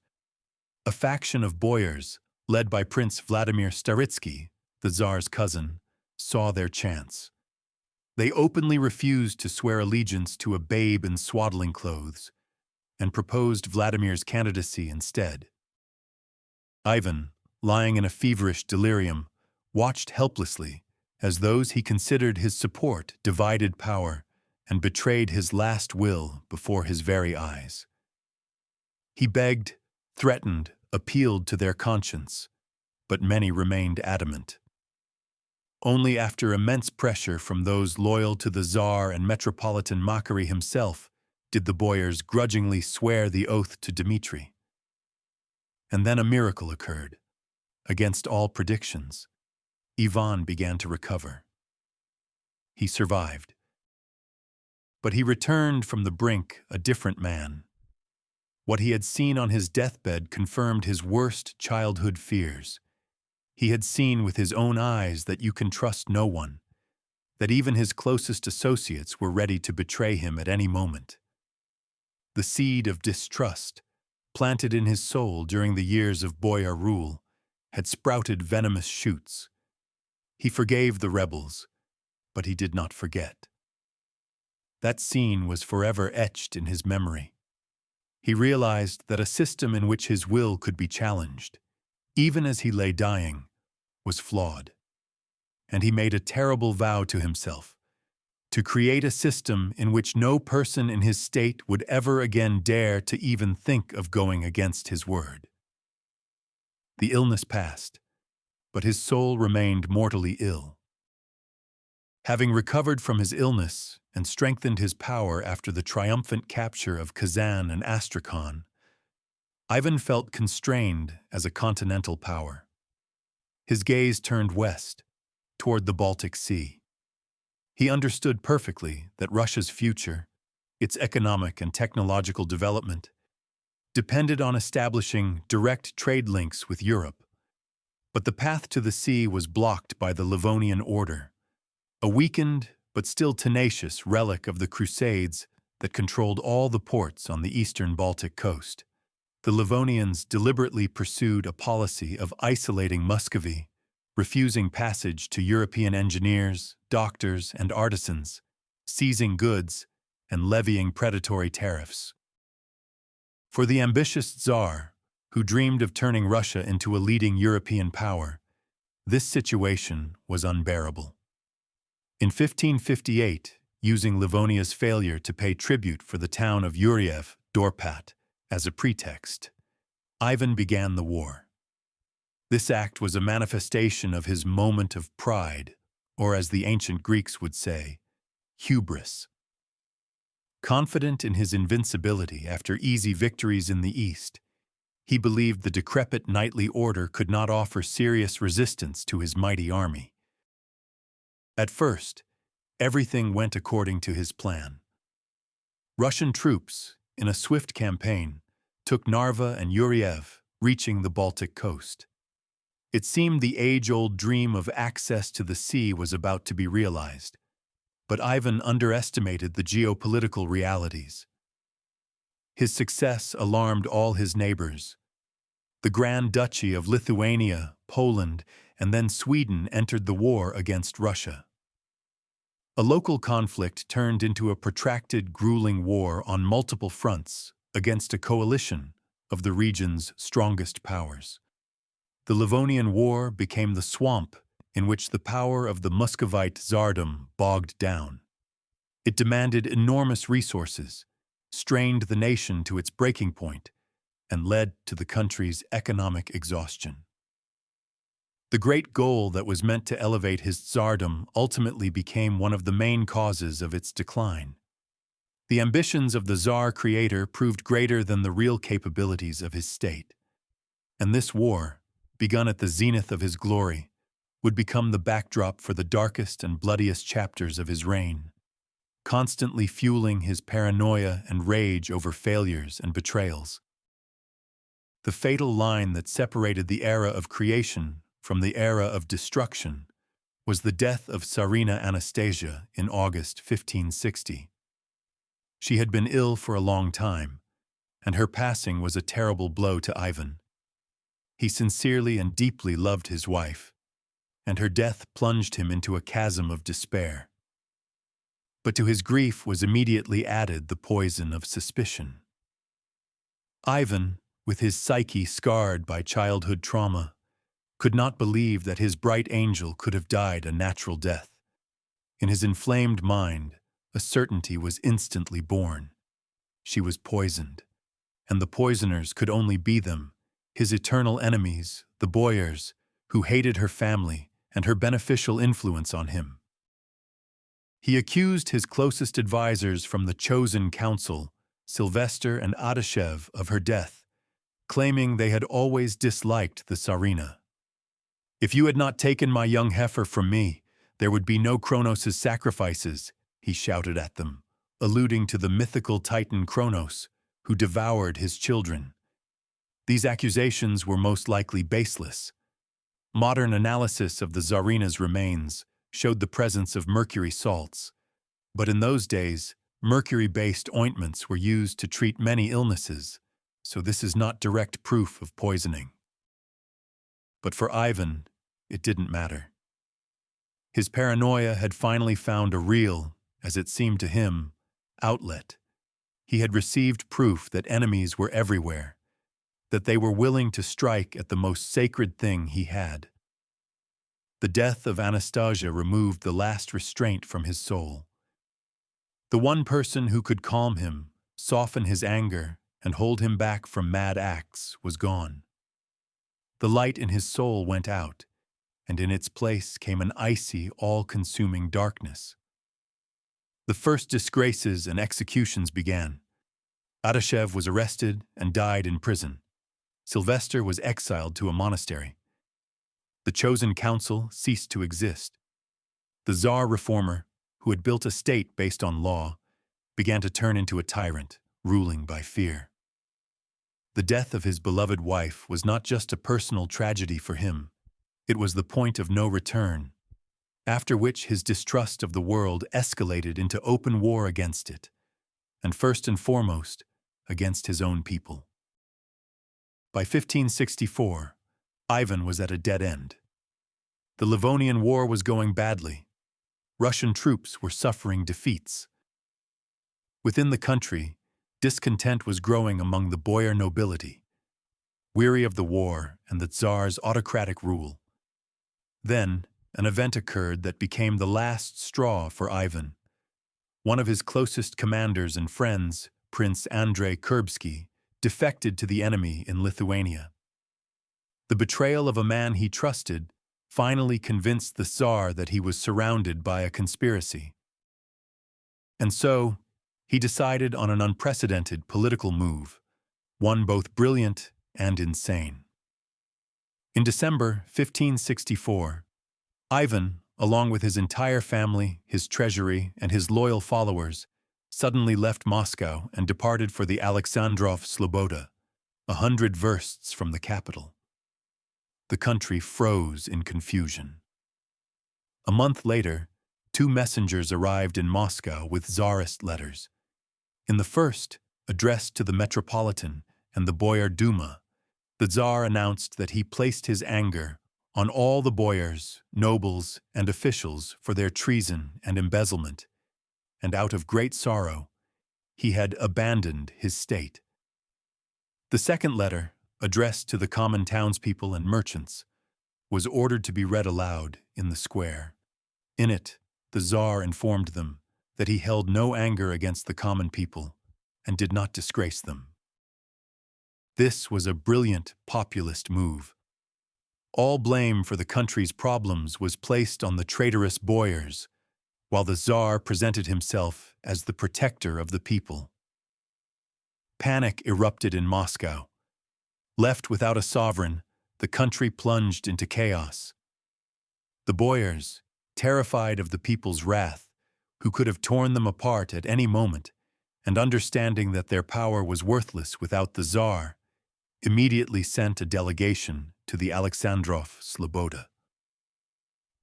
A faction of boyars, led by Prince Vladimir Staritsky, the Tsar's cousin, saw their chance. They openly refused to swear allegiance to a babe in swaddling clothes and proposed Vladimir's candidacy instead. Ivan, lying in a feverish delirium, watched helplessly as those he considered his support divided power and betrayed his last will before his very eyes. He begged, threatened, appealed to their conscience, but many remained adamant. Only after immense pressure from those loyal to the Tsar and Metropolitan Makary himself did the boyars grudgingly swear the oath to Dmitri. And then a miracle occurred. Against all predictions, Ivan began to recover. He survived. But he returned from the brink a different man. What he had seen on his deathbed confirmed his worst childhood fears. He had seen with his own eyes that you can trust no one, that even his closest associates were ready to betray him at any moment. The seed of distrust, planted in his soul during the years of boyar rule, had sprouted venomous shoots. He forgave the rebels, but he did not forget. That scene was forever etched in his memory. He realized that a system in which his will could be challenged, even as he lay dying, was flawed. And he made a terrible vow to himself, to create a system in which no person in his state would ever again dare to even think of going against his word. The illness passed, but his soul remained mortally ill. Having recovered from his illness and strengthened his power after the triumphant capture of Kazan and Astrakhan, Ivan felt constrained as a continental power. His gaze turned west, toward the Baltic Sea. He understood perfectly that Russia's future, its economic and technological development, depended on establishing direct trade links with Europe. But the path to the sea was blocked by the Livonian Order, a weakened but still tenacious relic of the Crusades that controlled all the ports on the eastern Baltic coast. The Livonians deliberately pursued a policy of isolating Muscovy, refusing passage to European engineers, doctors, and artisans, seizing goods, and levying predatory tariffs. For the ambitious Tsar, who dreamed of turning Russia into a leading European power, this situation was unbearable. In 1558, using Livonia's failure to pay tribute for the town of Yuriev, Dorpat, as a pretext, Ivan began the war. This act was a manifestation of his moment of pride, or as the ancient Greeks would say, hubris. Confident in his invincibility after easy victories in the east, he believed the decrepit knightly order could not offer serious resistance to his mighty army. At first, everything went according to his plan. Russian troops, in a swift campaign, took Narva and Yuriev, reaching the Baltic coast. It seemed the age-old dream of access to the sea was about to be realized, but Ivan underestimated the geopolitical realities. His success alarmed all his neighbors. The Grand Duchy of Lithuania, Poland, and then Sweden entered the war against Russia. A local conflict turned into a protracted, grueling war on multiple fronts against a coalition of the region's strongest powers. The Livonian War became the swamp in which the power of the Muscovite Tsardom bogged down. It demanded enormous resources, strained the nation to its breaking point, and led to the country's economic exhaustion. The great goal that was meant to elevate his tsardom ultimately became one of the main causes of its decline. The ambitions of the Tsar creator proved greater than the real capabilities of his state. And this war, begun at the zenith of his glory, would become the backdrop for the darkest and bloodiest chapters of his reign, constantly fueling his paranoia and rage over failures and betrayals. The fatal line that separated the era of creation from the era of destruction was the death of Tsarina Anastasia in August 1560. She had been ill for a long time, and her passing was a terrible blow to Ivan. He sincerely and deeply loved his wife, and her death plunged him into a chasm of despair. But to his grief was immediately added the poison of suspicion. Ivan, with his psyche scarred by childhood trauma, could not believe that his bright angel could have died a natural death. In his inflamed mind, a certainty was instantly born. She was poisoned, and the poisoners could only be them, his eternal enemies, the boyars, who hated her family and her beneficial influence on him. He accused his closest advisors from the chosen council, Sylvester and Adashev, of her death, claiming they had always disliked the Tsarina. "If you had not taken my young heifer from me, there would be no Kronos' sacrifices," he shouted at them, alluding to the mythical titan Kronos, who devoured his children. These accusations were most likely baseless. Modern analysis of the Tsarina's remains showed the presence of mercury salts, but in those days, mercury-based ointments were used to treat many illnesses, so this is not direct proof of poisoning. But for Ivan, it didn't matter. His paranoia had finally found a real, as it seemed to him, outlet. He had received proof that enemies were everywhere, that they were willing to strike at the most sacred thing he had. The death of Anastasia removed the last restraint from his soul. The one person who could calm him, soften his anger, and hold him back from mad acts was gone. The light in his soul went out, and in its place came an icy, all-consuming darkness. The first disgraces and executions began. Adashev was arrested and died in prison. Sylvester was exiled to a monastery. The chosen council ceased to exist. The Tsar reformer, who had built a state based on law, began to turn into a tyrant, ruling by fear. The death of his beloved wife was not just a personal tragedy for him, it was the point of no return, after which his distrust of the world escalated into open war against it, and first and foremost, against his own people. By 1564, Ivan was at a dead end. The Livonian War was going badly. Russian troops were suffering defeats. Within the country, discontent was growing among the boyar nobility, weary of the war and the Tsar's autocratic rule. Then, an event occurred that became the last straw for Ivan. One of his closest commanders and friends, Prince Andrei Kurbsky, defected to the enemy in Lithuania. The betrayal of a man he trusted finally convinced the Tsar that he was surrounded by a conspiracy. And so, he decided on an unprecedented political move, one both brilliant and insane. In December 1564, Ivan, along with his entire family, his treasury, and his loyal followers, suddenly left Moscow and departed for the Alexandrov Sloboda, 100 versts from the capital. The country froze in confusion. A month later, 2 messengers arrived in Moscow with Tsarist letters. In the first, addressed to the Metropolitan and the Boyar Duma, the Tsar announced that he placed his anger on all the boyars, nobles, and officials for their treason and embezzlement, and out of great sorrow, he had abandoned his state. The second letter, addressed to the common townspeople and merchants, was ordered to be read aloud in the square. In it, the Tsar informed them that he held no anger against the common people and did not disgrace them. This was a brilliant populist move. All blame for the country's problems was placed on the traitorous boyars, while the Tsar presented himself as the protector of the people. Panic erupted in Moscow. Left without a sovereign, the country plunged into chaos. The boyars, terrified of the people's wrath, who could have torn them apart at any moment, and understanding that their power was worthless without the Tsar, immediately sent a delegation to the Alexandrov Sloboda.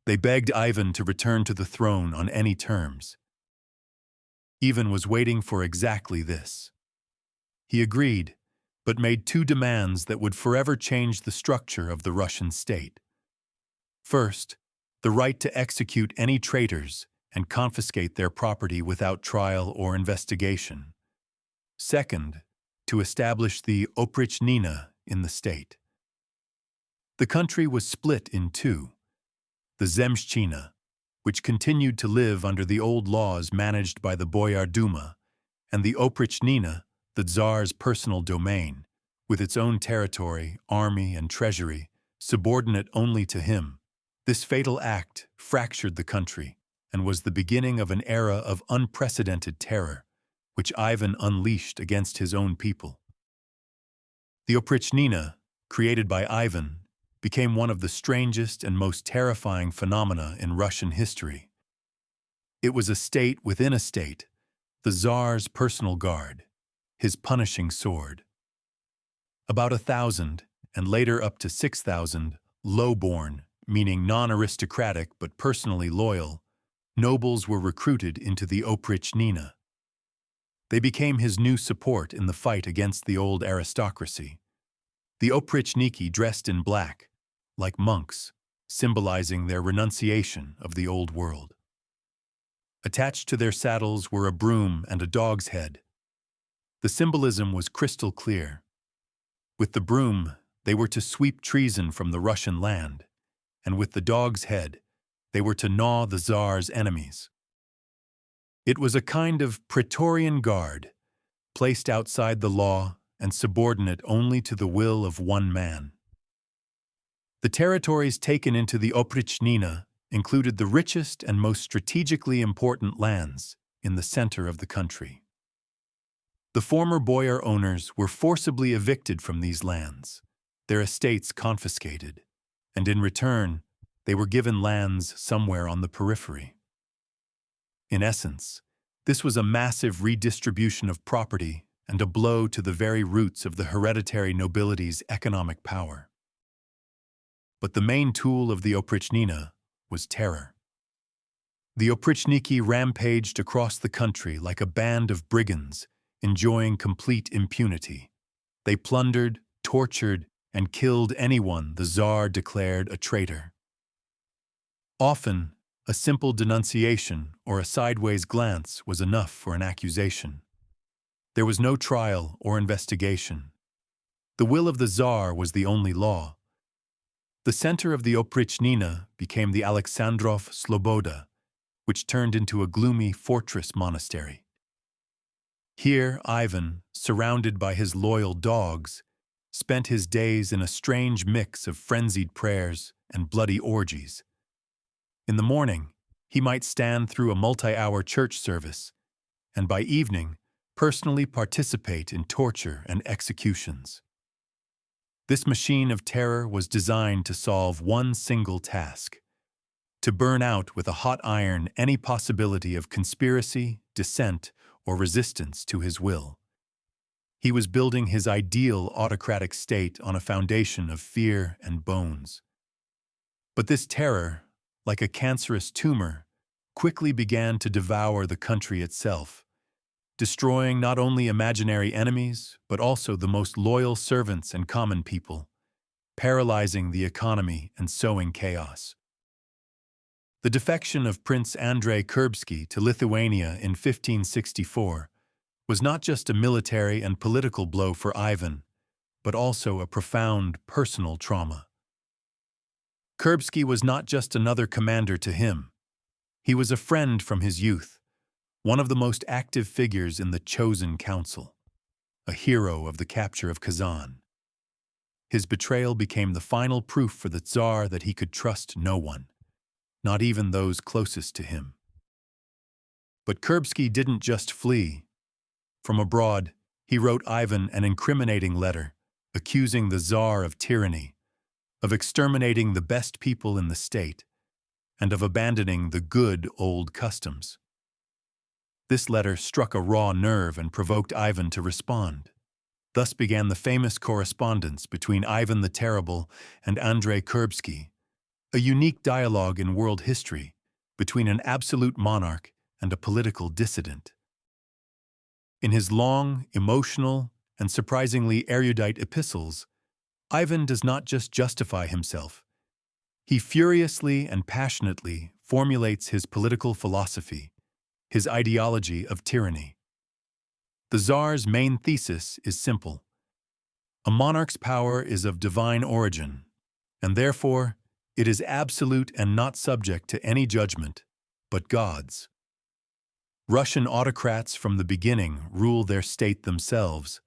They begged Ivan to return to the throne on any terms. Ivan was waiting for exactly this. He agreed, but made 2 demands that would forever change the structure of the Russian state. First, the right to execute any traitors and confiscate their property without trial or investigation. Second, to establish the Oprichnina in the state. The country was split in 2. The Zemshchina, which continued to live under the old laws managed by the Boyar Duma, and the Oprichnina, the Tsar's personal domain, with its own territory, army, and treasury, subordinate only to him. This fatal act fractured the country and was the beginning of an era of unprecedented terror, which Ivan unleashed against his own people. The Oprichnina, created by Ivan, became one of the strangest and most terrifying phenomena in Russian history. It was a state within a state, the Tsar's personal guard, his punishing sword. About 1,000, and later up to 6,000, low-born, meaning non-aristocratic but personally loyal, nobles were recruited into the Oprichnina. They became his new support in the fight against the old aristocracy. The Oprichniki dressed in black, like monks, symbolizing their renunciation of the old world. Attached to their saddles were a broom and a dog's head. The symbolism was crystal clear. With the broom, they were to sweep treason from the Russian land, and with the dog's head, they were to gnaw the Tsar's enemies. It was a kind of Praetorian guard, placed outside the law and subordinate only to the will of one man. The territories taken into the Oprichnina included the richest and most strategically important lands in the center of the country. The former boyar owners were forcibly evicted from these lands, their estates confiscated, and in return, they were given lands somewhere on the periphery. In essence, This was a massive redistribution of property and a blow to the very roots of the hereditary nobility's economic power. But the main tool of the Oprichnina was terror. The Oprichniki rampaged across the country like a band of brigands, enjoying complete impunity. They plundered, tortured, and killed anyone the Tsar declared a traitor. Often, a simple denunciation or a sideways glance was enough for an accusation. There was no trial or investigation. The will of the Tsar was the only law. The center of the Oprichnina became the Alexandrov Sloboda, which turned into a gloomy fortress monastery. Here, Ivan, surrounded by his loyal dogs, spent his days in a strange mix of frenzied prayers and bloody orgies. In the morning, he might stand through a multi-hour church service, and by evening, personally participate in torture and executions. This machine of terror was designed to solve one single task: to burn out with a hot iron any possibility of conspiracy, dissent, or resistance to his will. He was building his ideal autocratic state on a foundation of fear and bones. But this terror, like a cancerous tumor, quickly began to devour the country itself, destroying not only imaginary enemies, but also the most loyal servants and common people, paralyzing the economy and sowing chaos. The defection of Prince Andrei Kurbsky to Lithuania in 1564 was not just a military and political blow for Ivan, but also a profound personal trauma. Kurbsky was not just another commander to him. He was a friend from his youth, one of the most active figures in the Chosen Council, a hero of the capture of Kazan. His betrayal became the final proof for the Tsar that he could trust no one, not even those closest to him. But Kurbsky didn't just flee. From abroad, he wrote Ivan an incriminating letter, accusing the Tsar of tyranny, of exterminating the best people in the state, and of abandoning the good old customs. This letter struck a raw nerve and provoked Ivan to respond. Thus began the famous correspondence between Ivan the Terrible and Andrei Kurbsky, a unique dialogue in world history between an absolute monarch and a political dissident. In his long, emotional, and surprisingly erudite epistles, Ivan does not just justify himself. He furiously and passionately formulates his political philosophy, his ideology of tyranny. The Tsar's main thesis is simple. A monarch's power is of divine origin, and therefore it is absolute and not subject to any judgment, but God's. Russian autocrats from the beginning rule their state themselves,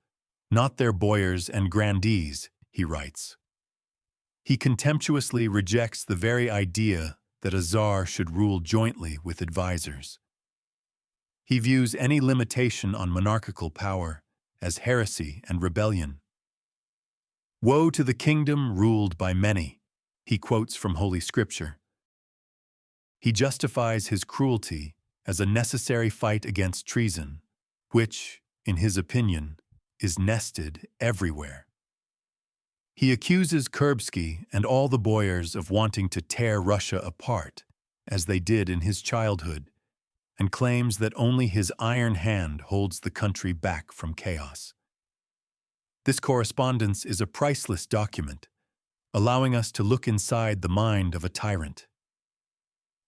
not their boyars and grandees, he writes. He contemptuously rejects the very idea that a Tsar should rule jointly with advisors. He views any limitation on monarchical power as heresy and rebellion. Woe to the kingdom ruled by many, he quotes from Holy Scripture. He justifies his cruelty as a necessary fight against treason, which, in his opinion, is nested everywhere. He accuses Kurbsky and all the boyars of wanting to tear Russia apart, as they did in his childhood, and claims that only his iron hand holds the country back from chaos. This correspondence is a priceless document, allowing us to look inside the mind of a tyrant.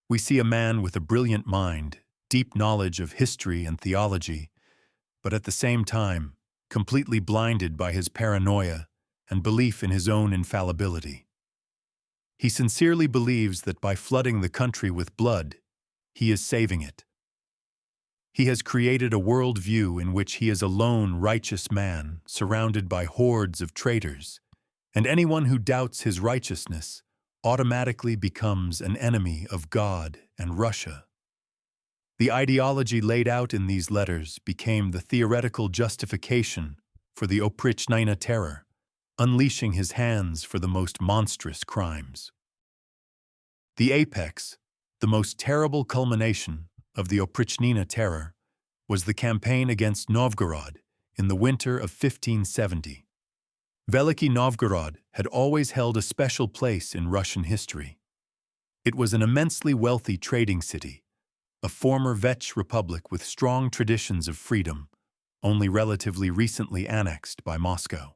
We see a man with a brilliant mind, deep knowledge of history and theology, but at the same time, completely blinded by his paranoia and belief in his own infallibility. He sincerely believes that by flooding the country with blood, he is saving it. He has created a worldview in which he is a lone righteous man surrounded by hordes of traitors, and anyone who doubts his righteousness automatically becomes an enemy of God and Russia. The ideology laid out in these letters became the theoretical justification for the Oprichnina terror, unleashing his hands for the most monstrous crimes. The apex, the most terrible culmination of the Oprichnina terror, was the campaign against Novgorod in the winter of 1570. Veliki Novgorod had always held a special place in Russian history. It was an immensely wealthy trading city, a former Vetch republic with strong traditions of freedom, only relatively recently annexed by Moscow.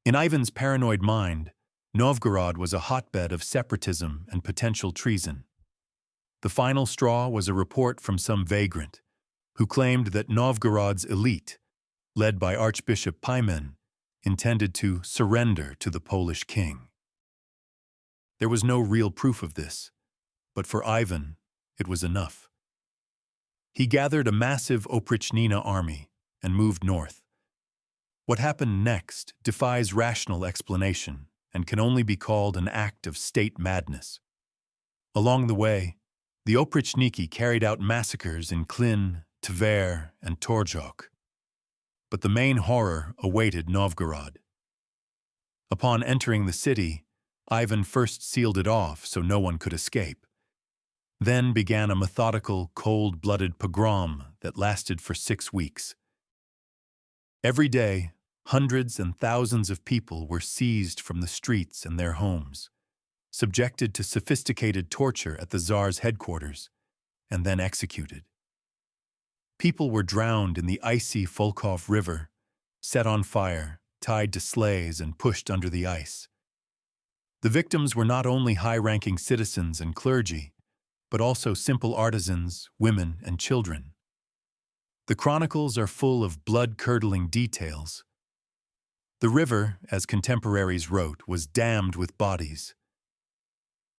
In Ivan's paranoid mind, Novgorod was a hotbed of separatism and potential treason. The final straw was a report from some vagrant who claimed that Novgorod's elite, led by Archbishop Pimen, intended to surrender to the Polish king. There was no real proof of this, but for Ivan, it was enough. He gathered a massive Oprichnina army and moved north. What happened next defies rational explanation and can only be called an act of state madness. Along the way, the Oprichniki carried out massacres in Klin, Tver, and Torzhok. But the main horror awaited Novgorod. Upon entering the city, Ivan first sealed it off so no one could escape. Then began a methodical, cold-blooded pogrom that lasted for 6 weeks. Every day, hundreds and thousands of people were seized from the streets and their homes, subjected to sophisticated torture at the Tsar's headquarters, and then executed. People were drowned in the icy Volkhov River, set on fire, tied to sleighs, and pushed under the ice. The victims were not only high-ranking citizens and clergy, but also simple artisans, women, and children. The chronicles are full of blood-curdling details. The river, as contemporaries wrote, was dammed with bodies.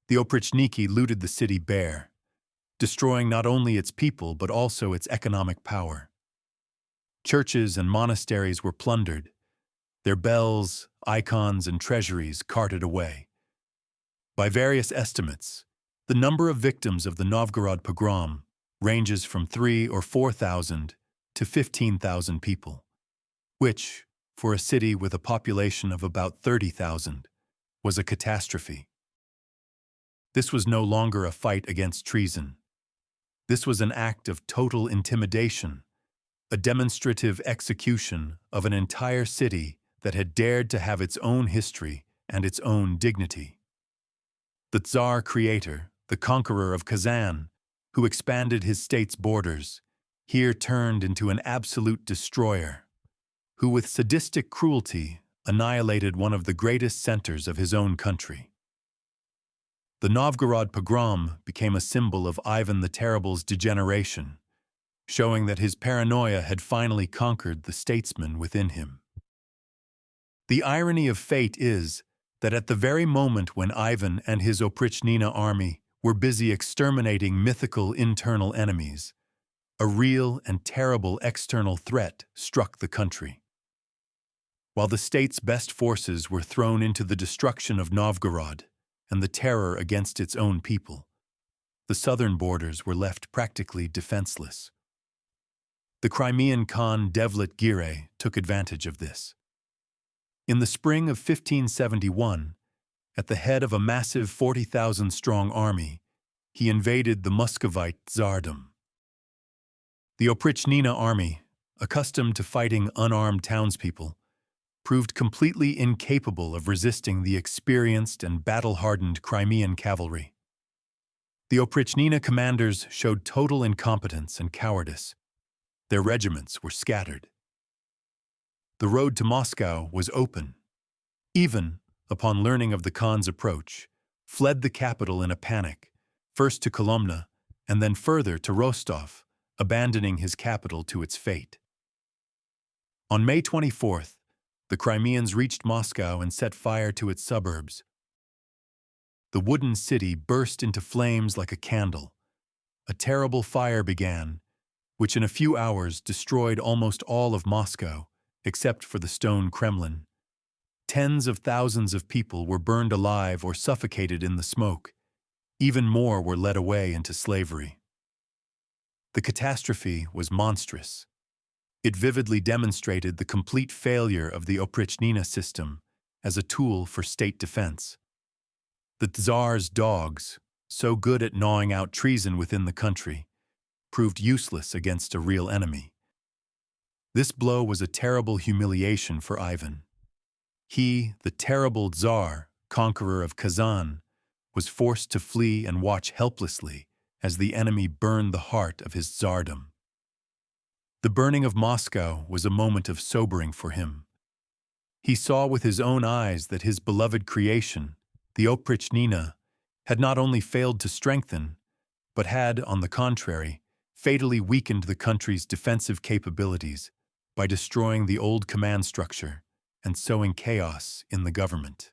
The Oprichniki looted the city bare, destroying not only its people but also its economic power. Churches and monasteries were plundered, their bells, icons, and treasuries carted away. By various estimates, the number of victims of the Novgorod pogrom ranges from 3,000 or 4,000 to 15,000 people, which, for a city with a population of about 30,000, was a catastrophe. This was no longer a fight against treason. This was an act of total intimidation, a demonstrative execution of an entire city that had dared to have its own history and its own dignity. The Tsar creator, the conqueror of Kazan, who expanded his state's borders, here turned into an absolute destroyer, who with sadistic cruelty annihilated one of the greatest centers of his own country. The Novgorod pogrom became a symbol of Ivan the Terrible's degeneration, showing that his paranoia had finally conquered the statesman within him. The irony of fate is that at the very moment when Ivan and his Oprichnina army were busy exterminating mythical internal enemies, a real and terrible external threat struck the country. While the state's best forces were thrown into the destruction of Novgorod and the terror against its own people, the southern borders were left practically defenseless. The Crimean Khan Devlet Gire took advantage of this. In the spring of 1571, at the head of a massive 40,000-strong army, he invaded the Muscovite Tsardom. The Oprichnina army, accustomed to fighting unarmed townspeople, proved completely incapable of resisting the experienced and battle-hardened Crimean cavalry. The Oprichnina commanders showed total incompetence and cowardice. Their regiments were scattered. The road to Moscow was open. Ivan, upon learning of the Khan's approach, fled the capital in a panic, first to Kolomna and then further to Rostov, abandoning his capital to its fate. On May 24th, the Crimeans reached Moscow and set fire to its suburbs. The wooden city burst into flames like a candle. A terrible fire began, which in a few hours destroyed almost all of Moscow, except for the stone Kremlin. Tens of thousands of people were burned alive or suffocated in the smoke. Even more were led away into slavery. The catastrophe was monstrous. It vividly demonstrated the complete failure of the Oprichnina system as a tool for state defense. The Tsar's dogs, so good at gnawing out treason within the country, proved useless against a real enemy. This blow was a terrible humiliation for Ivan. He, the terrible Tsar, conqueror of Kazan, was forced to flee and watch helplessly as the enemy burned the heart of his tsardom. The burning of Moscow was a moment of sobering for him. He saw with his own eyes that his beloved creation, the Oprichnina, had not only failed to strengthen, but had, on the contrary, fatally weakened the country's defensive capabilities by destroying the old command structure and sowing chaos in the government.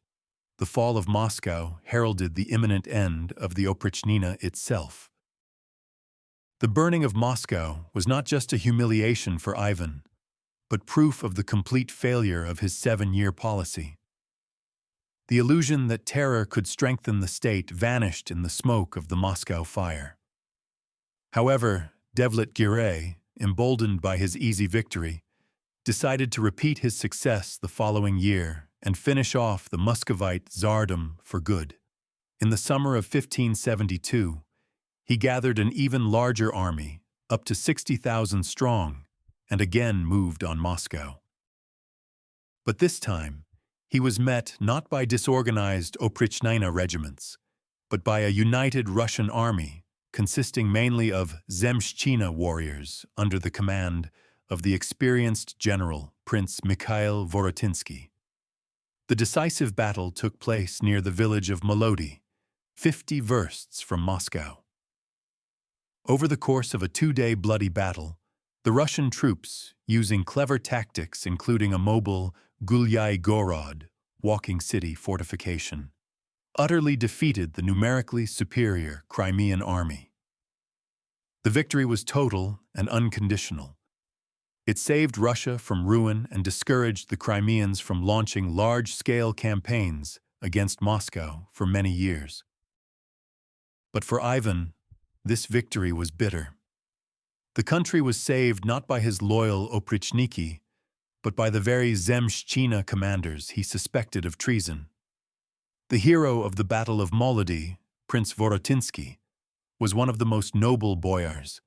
The fall of Moscow heralded the imminent end of the Oprichnina itself. The burning of Moscow was not just a humiliation for Ivan, but proof of the complete failure of his 7-year policy. The illusion that terror could strengthen the state vanished in the smoke of the Moscow fire. However, Devlet-Giray, emboldened by his easy victory, decided to repeat his success the following year and finish off the Muscovite tsardom for good. In the summer of 1572, he gathered an even larger army, up to 60,000 strong, and again moved on Moscow. But this time, he was met not by disorganized Oprichnina regiments, but by a united Russian army consisting mainly of Zemshchina warriors under the command of the experienced general Prince Mikhail Vorotinsky. The decisive battle took place near the village of Molody, 50 versts from Moscow. Over the course of a 2-day bloody battle, the Russian troops, using clever tactics including a mobile Gulyai Gorod, walking city fortification, utterly defeated the numerically superior Crimean army. The victory was total and unconditional. It saved Russia from ruin and discouraged the Crimeans from launching large-scale campaigns against Moscow for many years. But for Ivan, this victory was bitter. The country was saved not by his loyal Oprichniki, but by the very Zemshchina commanders he suspected of treason. The hero of the Battle of Molody, Prince Vorotinsky, was one of the most noble boyars,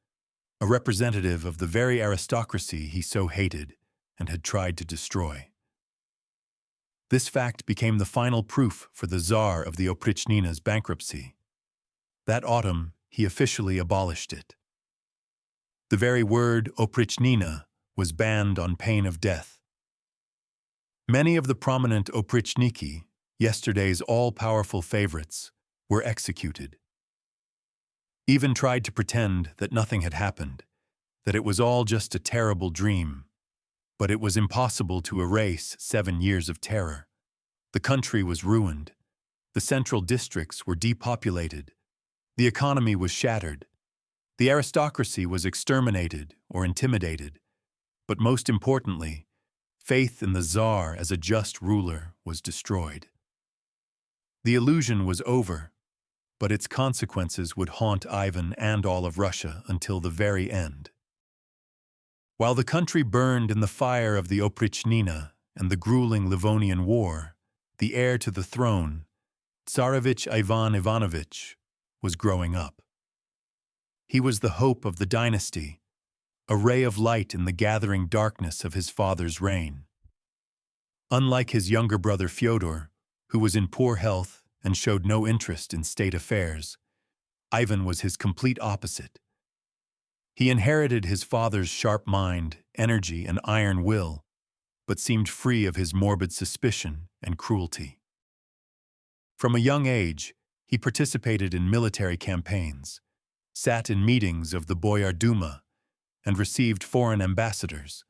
a representative of the very aristocracy he so hated and had tried to destroy. This fact became the final proof for the Tsar of the Oprichnina's bankruptcy. That autumn, he officially abolished it. The very word Oprichnina was banned on pain of death. Many of the prominent Oprichniki, yesterday's all-powerful favorites, were executed. Ivan tried to pretend that nothing had happened, that it was all just a terrible dream, but it was impossible to erase 7 years of terror. The country was ruined. The central districts were depopulated. The economy was shattered. The aristocracy was exterminated or intimidated. But most importantly, faith in the Tsar as a just ruler was destroyed. The illusion was over, but its consequences would haunt Ivan and all of Russia until the very end. While the country burned in the fire of the Oprichnina and the grueling Livonian War, the heir to the throne, Tsarevich Ivan Ivanovich, was growing up. He was the hope of the dynasty, a ray of light in the gathering darkness of his father's reign. Unlike his younger brother Fyodor, who was in poor health and showed no interest in state affairs, Ivan was his complete opposite. He inherited his father's sharp mind, energy, and iron will, but seemed free of his morbid suspicion and cruelty. From a young age, he participated in military campaigns, sat in meetings of the Boyar Duma, and received foreign ambassadors.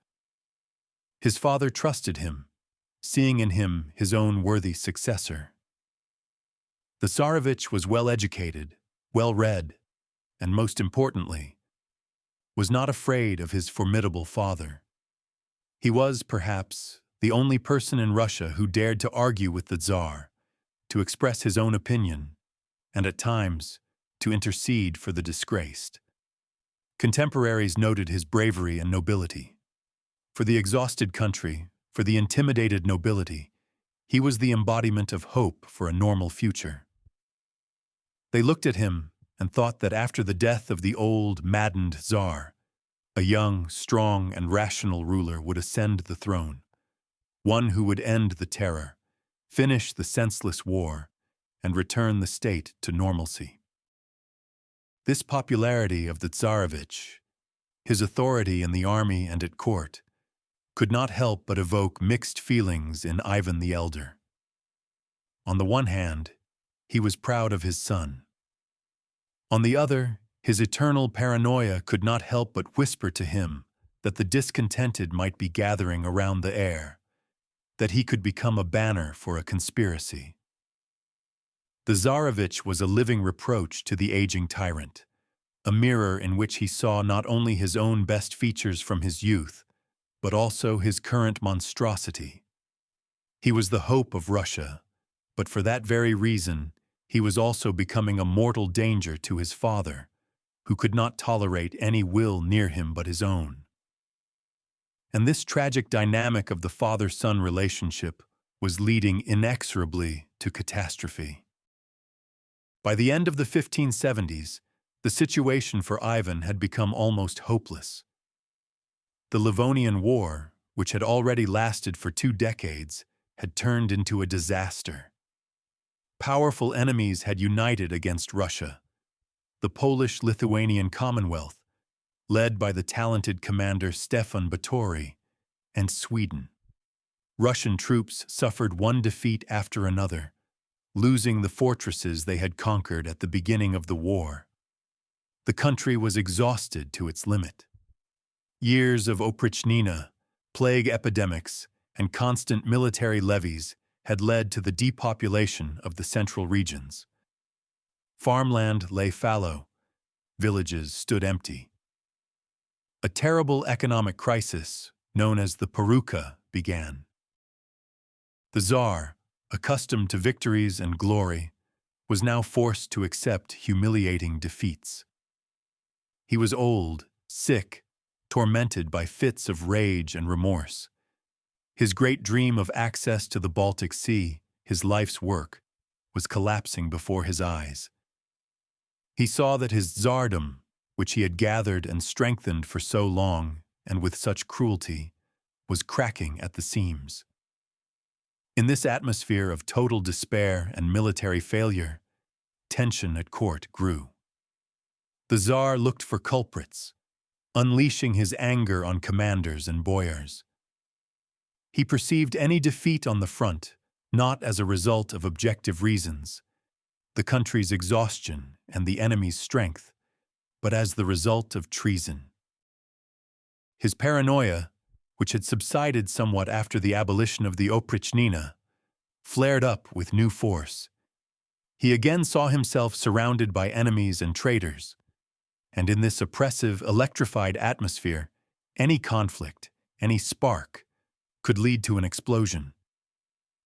His father trusted him, seeing in him his own worthy successor. The Tsarevich was well-educated, well-read, and most importantly, was not afraid of his formidable father. He was, perhaps, the only person in Russia who dared to argue with the Tsar, to express his own opinion, and at times, to intercede for the disgraced. Contemporaries noted his bravery and nobility. For the exhausted country, for the intimidated nobility, he was the embodiment of hope for a normal future. They looked at him and thought that after the death of the old, maddened Tsar, a young, strong, and rational ruler would ascend the throne, one who would end the terror, finish the senseless war, and return the state to normalcy. This popularity of the Tsarevich, his authority in the army and at court, could not help but evoke mixed feelings in Ivan the Elder. On the one hand, he was proud of his son. On the other, his eternal paranoia could not help but whisper to him that the discontented might be gathering around the heir, that he could become a banner for a conspiracy. The Tsarevich was a living reproach to the aging tyrant, a mirror in which he saw not only his own best features from his youth, but also his current monstrosity. He was the hope of Russia, but for that very reason, he was also becoming a mortal danger to his father, who could not tolerate any will near him but his own. And this tragic dynamic of the father-son relationship was leading inexorably to catastrophe. By the end of the 1570s, the situation for Ivan had become almost hopeless. The Livonian War, which had already lasted for 2 decades, had turned into a disaster. Powerful enemies had united against Russia. The Polish-Lithuanian Commonwealth, led by the talented commander Stefan Batory, and Sweden. Russian troops suffered one defeat after another, losing the fortresses they had conquered at the beginning of the war. The country was exhausted to its limit. Years of Oprichnina, plague epidemics, and constant military levies had led to the depopulation of the central regions. Farmland lay fallow, villages stood empty. A terrible economic crisis, known as the Peruka, began. The Tsar, accustomed to victories and glory, was now forced to accept humiliating defeats. He was old, sick, tormented by fits of rage and remorse. His great dream of access to the Baltic Sea, his life's work, was collapsing before his eyes. He saw that his tsardom, which he had gathered and strengthened for so long and with such cruelty, was cracking at the seams. In this atmosphere of total despair and military failure, tension at court grew. The Tsar looked for culprits, unleashing his anger on commanders and boyars. He perceived any defeat on the front not as a result of objective reasons, the country's exhaustion and the enemy's strength, but as the result of treason. His paranoia, which had subsided somewhat after the abolition of the Oprichnina, flared up with new force. He again saw himself surrounded by enemies and traitors, and in this oppressive, electrified atmosphere, any conflict, any spark, could lead to an explosion.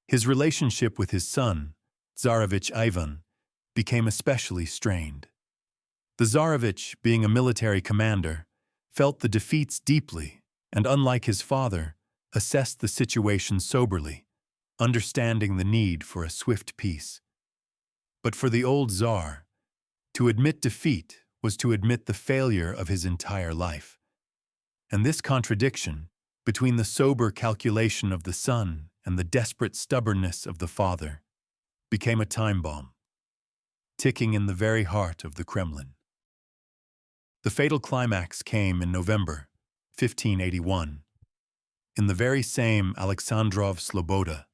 His relationship with his son, Tsarevich Ivan, became especially strained. The Tsarevich, being a military commander, felt the defeats deeply and, unlike his father, assessed the situation soberly, understanding the need for a swift peace. But for the old Tsar, to admit defeat was to admit the failure of his entire life. And this contradiction, between the sober calculation of the son and the desperate stubbornness of the father, became a time bomb, ticking in the very heart of the Kremlin. The fatal climax came in November 1581, in the very same Alexandrov Sloboda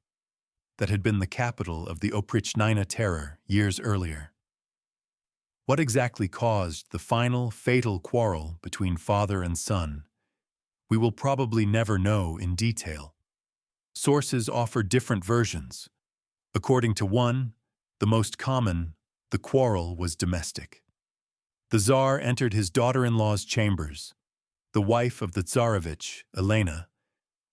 that had been the capital of the Oprichnina terror years earlier. What exactly caused the final fatal quarrel between father and son, we will probably never know in detail. Sources offer different versions. According to one, the most common, the quarrel was domestic. The Tsar entered his daughter-in-law's chambers, the wife of the Tsarevich, Elena,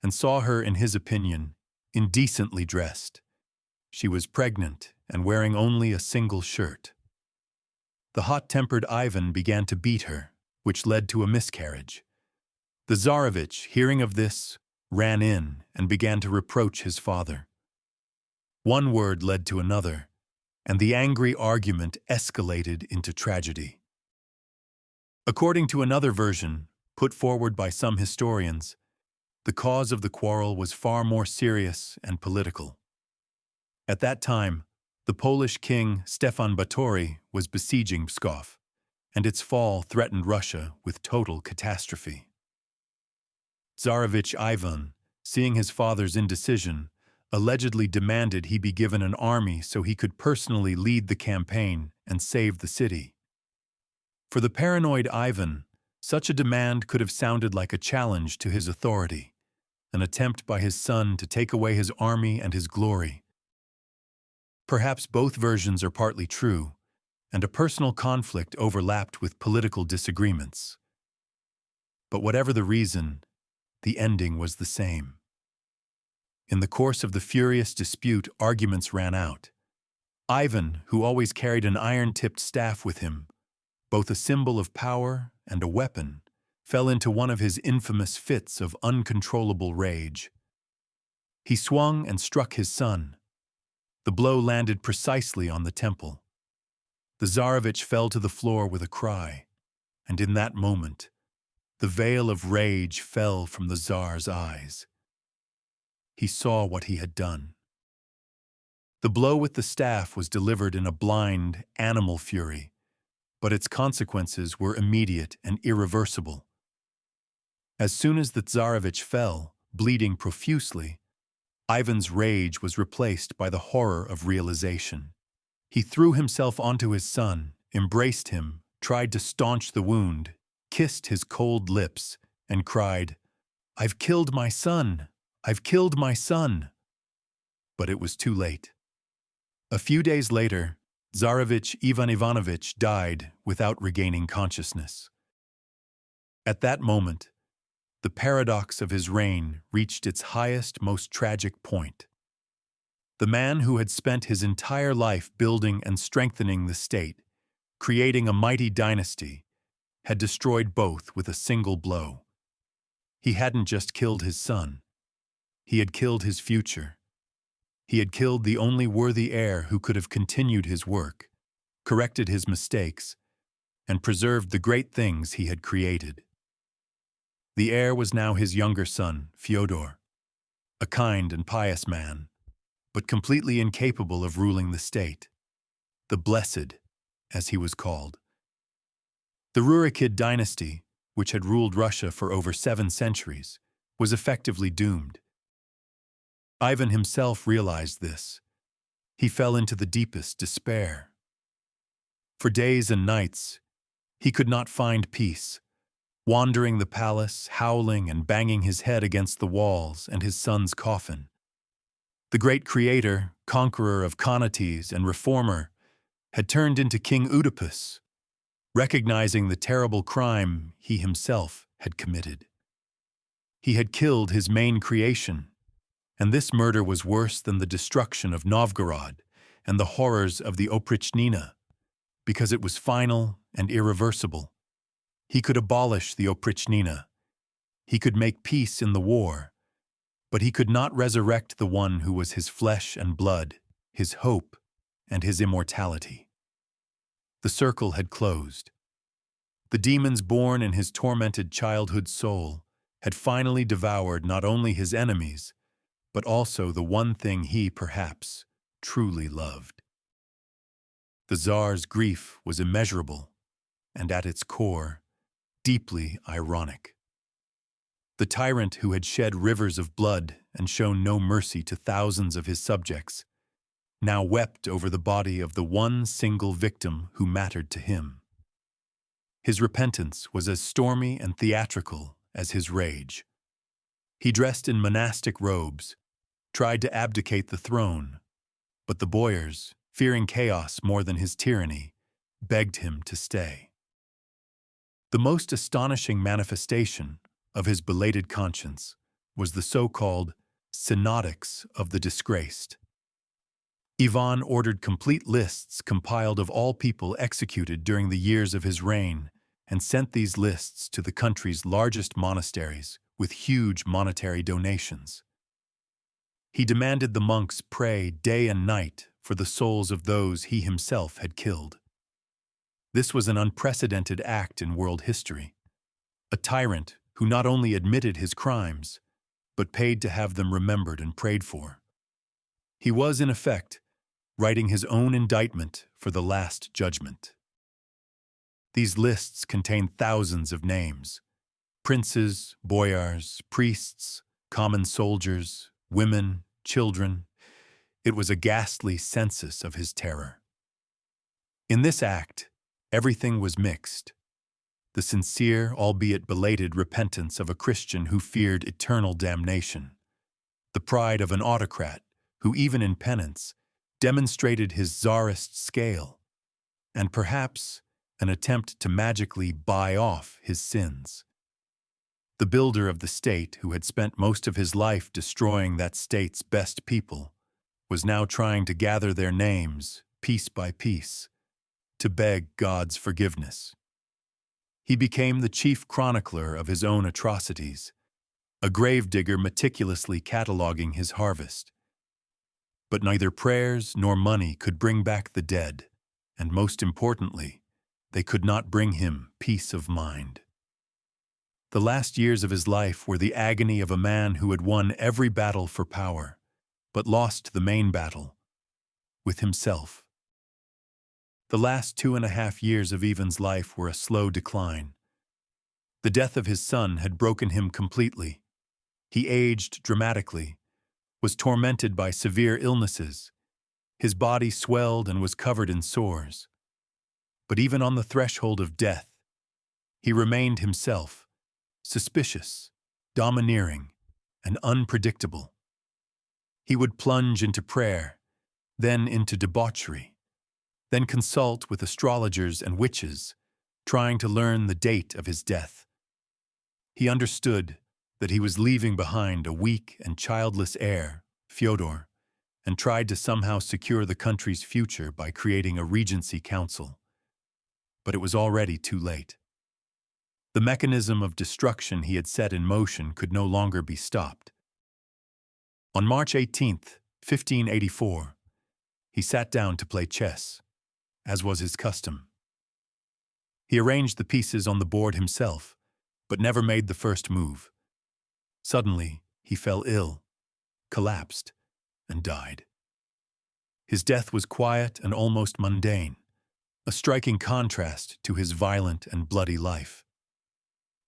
and saw her, in his opinion, indecently dressed. She was pregnant and wearing only a single shirt. The hot-tempered Ivan began to beat her, which led to a miscarriage. The Tsarevich, hearing of this, ran in and began to reproach his father. One word led to another, and the angry argument escalated into tragedy. According to another version, put forward by some historians, the cause of the quarrel was far more serious and political. At that time, the Polish king Stefan Batory was besieging Pskov, and its fall threatened Russia with total catastrophe. Tsarevich Ivan, seeing his father's indecision, allegedly demanded he be given an army so he could personally lead the campaign and save the city. For the paranoid Ivan, such a demand could have sounded like a challenge to his authority, an attempt by his son to take away his army and his glory. Perhaps both versions are partly true, and a personal conflict overlapped with political disagreements. But whatever the reason, the ending was the same. In the course of the furious dispute, arguments ran out. Ivan, who always carried an iron-tipped staff with him, both a symbol of power and a weapon, fell into one of his infamous fits of uncontrollable rage. He swung and struck his son. The blow landed precisely on the temple. The Tsarevich fell to the floor with a cry, and in that moment, the veil of rage fell from the Tsar's eyes. He saw what he had done. The blow with the staff was delivered in a blind, animal fury, but its consequences were immediate and irreversible. As soon as the Tsarevich fell, bleeding profusely, Ivan's rage was replaced by the horror of realization. He threw himself onto his son, embraced him, tried to staunch the wound, kissed his cold lips, and cried, "I've killed my son! I've killed my son!" But it was too late. A few days later, Tsarevich Ivan Ivanovich died without regaining consciousness. At that moment, the paradox of his reign reached its highest, most tragic point. The man who had spent his entire life building and strengthening the state, creating a mighty dynasty, had destroyed both with a single blow. He hadn't just killed his son. He had killed his future. He had killed the only worthy heir who could have continued his work, corrected his mistakes, and preserved the great things he had created. The heir was now his younger son, Fyodor, a kind and pious man, but completely incapable of ruling the state. The Blessed, as he was called. The Rurikid dynasty, which had ruled Russia for over 7 centuries, was effectively doomed. Ivan himself realized this. He fell into the deepest despair. For days and nights, he could not find peace, wandering the palace, howling and banging his head against the walls and his son's coffin. The great creator, conqueror of Khanates and reformer, had turned into King Oedipus, recognizing the terrible crime he himself had committed. He had killed his main creation, and this murder was worse than the destruction of Novgorod and the horrors of the Oprichnina, because it was final and irreversible. He could abolish the Oprichnina. He could make peace in the war, but he could not resurrect the one who was his flesh and blood, his hope, and his immortality. The circle had closed. The demons born in his tormented childhood soul had finally devoured not only his enemies, but also the one thing he, perhaps, truly loved. The Tsar's grief was immeasurable, and at its core, deeply ironic. The tyrant who had shed rivers of blood and shown no mercy to thousands of his subjects now wept over the body of the one single victim who mattered to him. His repentance was as stormy and theatrical as his rage. He dressed in monastic robes, tried to abdicate the throne, but the boyars, fearing chaos more than his tyranny, begged him to stay. The most astonishing manifestation of his belated conscience was the so-called synodics of the disgraced. Ivan ordered complete lists compiled of all people executed during the years of his reign and sent these lists to the country's largest monasteries with huge monetary donations. He demanded the monks pray day and night for the souls of those he himself had killed. This was an unprecedented act in world history. A tyrant who not only admitted his crimes, but paid to have them remembered and prayed for. He was, in effect, writing his own indictment for the Last Judgment. These lists contain thousands of names: princes, boyars, priests, common soldiers, women, children. It was a ghastly census of his terror. In this act, everything was mixed. The sincere, albeit belated, repentance of a Christian who feared eternal damnation. The pride of an autocrat who, even in penance, demonstrated his czarist scale. And perhaps an attempt to magically buy off his sins. The builder of the state, who had spent most of his life destroying that state's best people, was now trying to gather their names, piece by piece, to beg God's forgiveness. He became the chief chronicler of his own atrocities, a gravedigger meticulously cataloging his harvest. But neither prayers nor money could bring back the dead, and most importantly, they could not bring him peace of mind. The last years of his life were the agony of a man who had won every battle for power, but lost the main battle, with himself. The last 2.5 years of Ivan's life were a slow decline. The death of his son had broken him completely. He aged dramatically, was tormented by severe illnesses. His body swelled and was covered in sores. But even on the threshold of death, he remained himself, suspicious, domineering, and unpredictable. He would plunge into prayer, then into debauchery, then consult with astrologers and witches, trying to learn the date of his death. He understood that he was leaving behind a weak and childless heir, Fyodor, and tried to somehow secure the country's future by creating a regency council. But it was already too late. The mechanism of destruction he had set in motion could no longer be stopped. On March 18th, 1584, he sat down to play chess, as was his custom. He arranged the pieces on the board himself, but never made the first move. Suddenly, he fell ill, collapsed, and died. His death was quiet and almost mundane, a striking contrast to his violent and bloody life.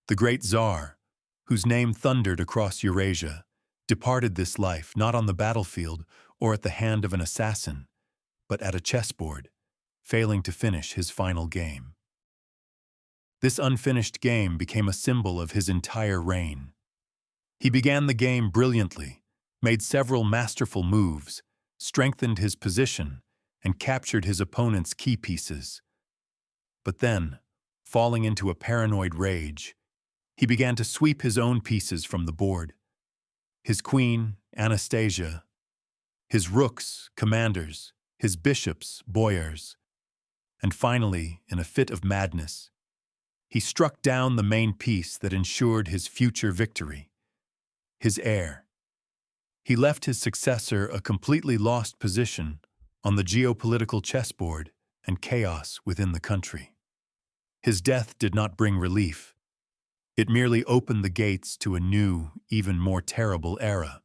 The great Tsar, whose name thundered across Eurasia, departed this life not on the battlefield or at the hand of an assassin, but at a chessboard, failing to finish his final game. This unfinished game became a symbol of his entire reign. He began the game brilliantly, made several masterful moves, strengthened his position, and captured his opponent's key pieces. But then, falling into a paranoid rage, he began to sweep his own pieces from the board. His queen, Anastasia, his rooks, commanders, his bishops, boyars, and finally, in a fit of madness, he struck down the main piece that ensured his future victory, his heir. He left his successor a completely lost position on the geopolitical chessboard and chaos within the country. His death did not bring relief. It merely opened the gates to a new, even more terrible era.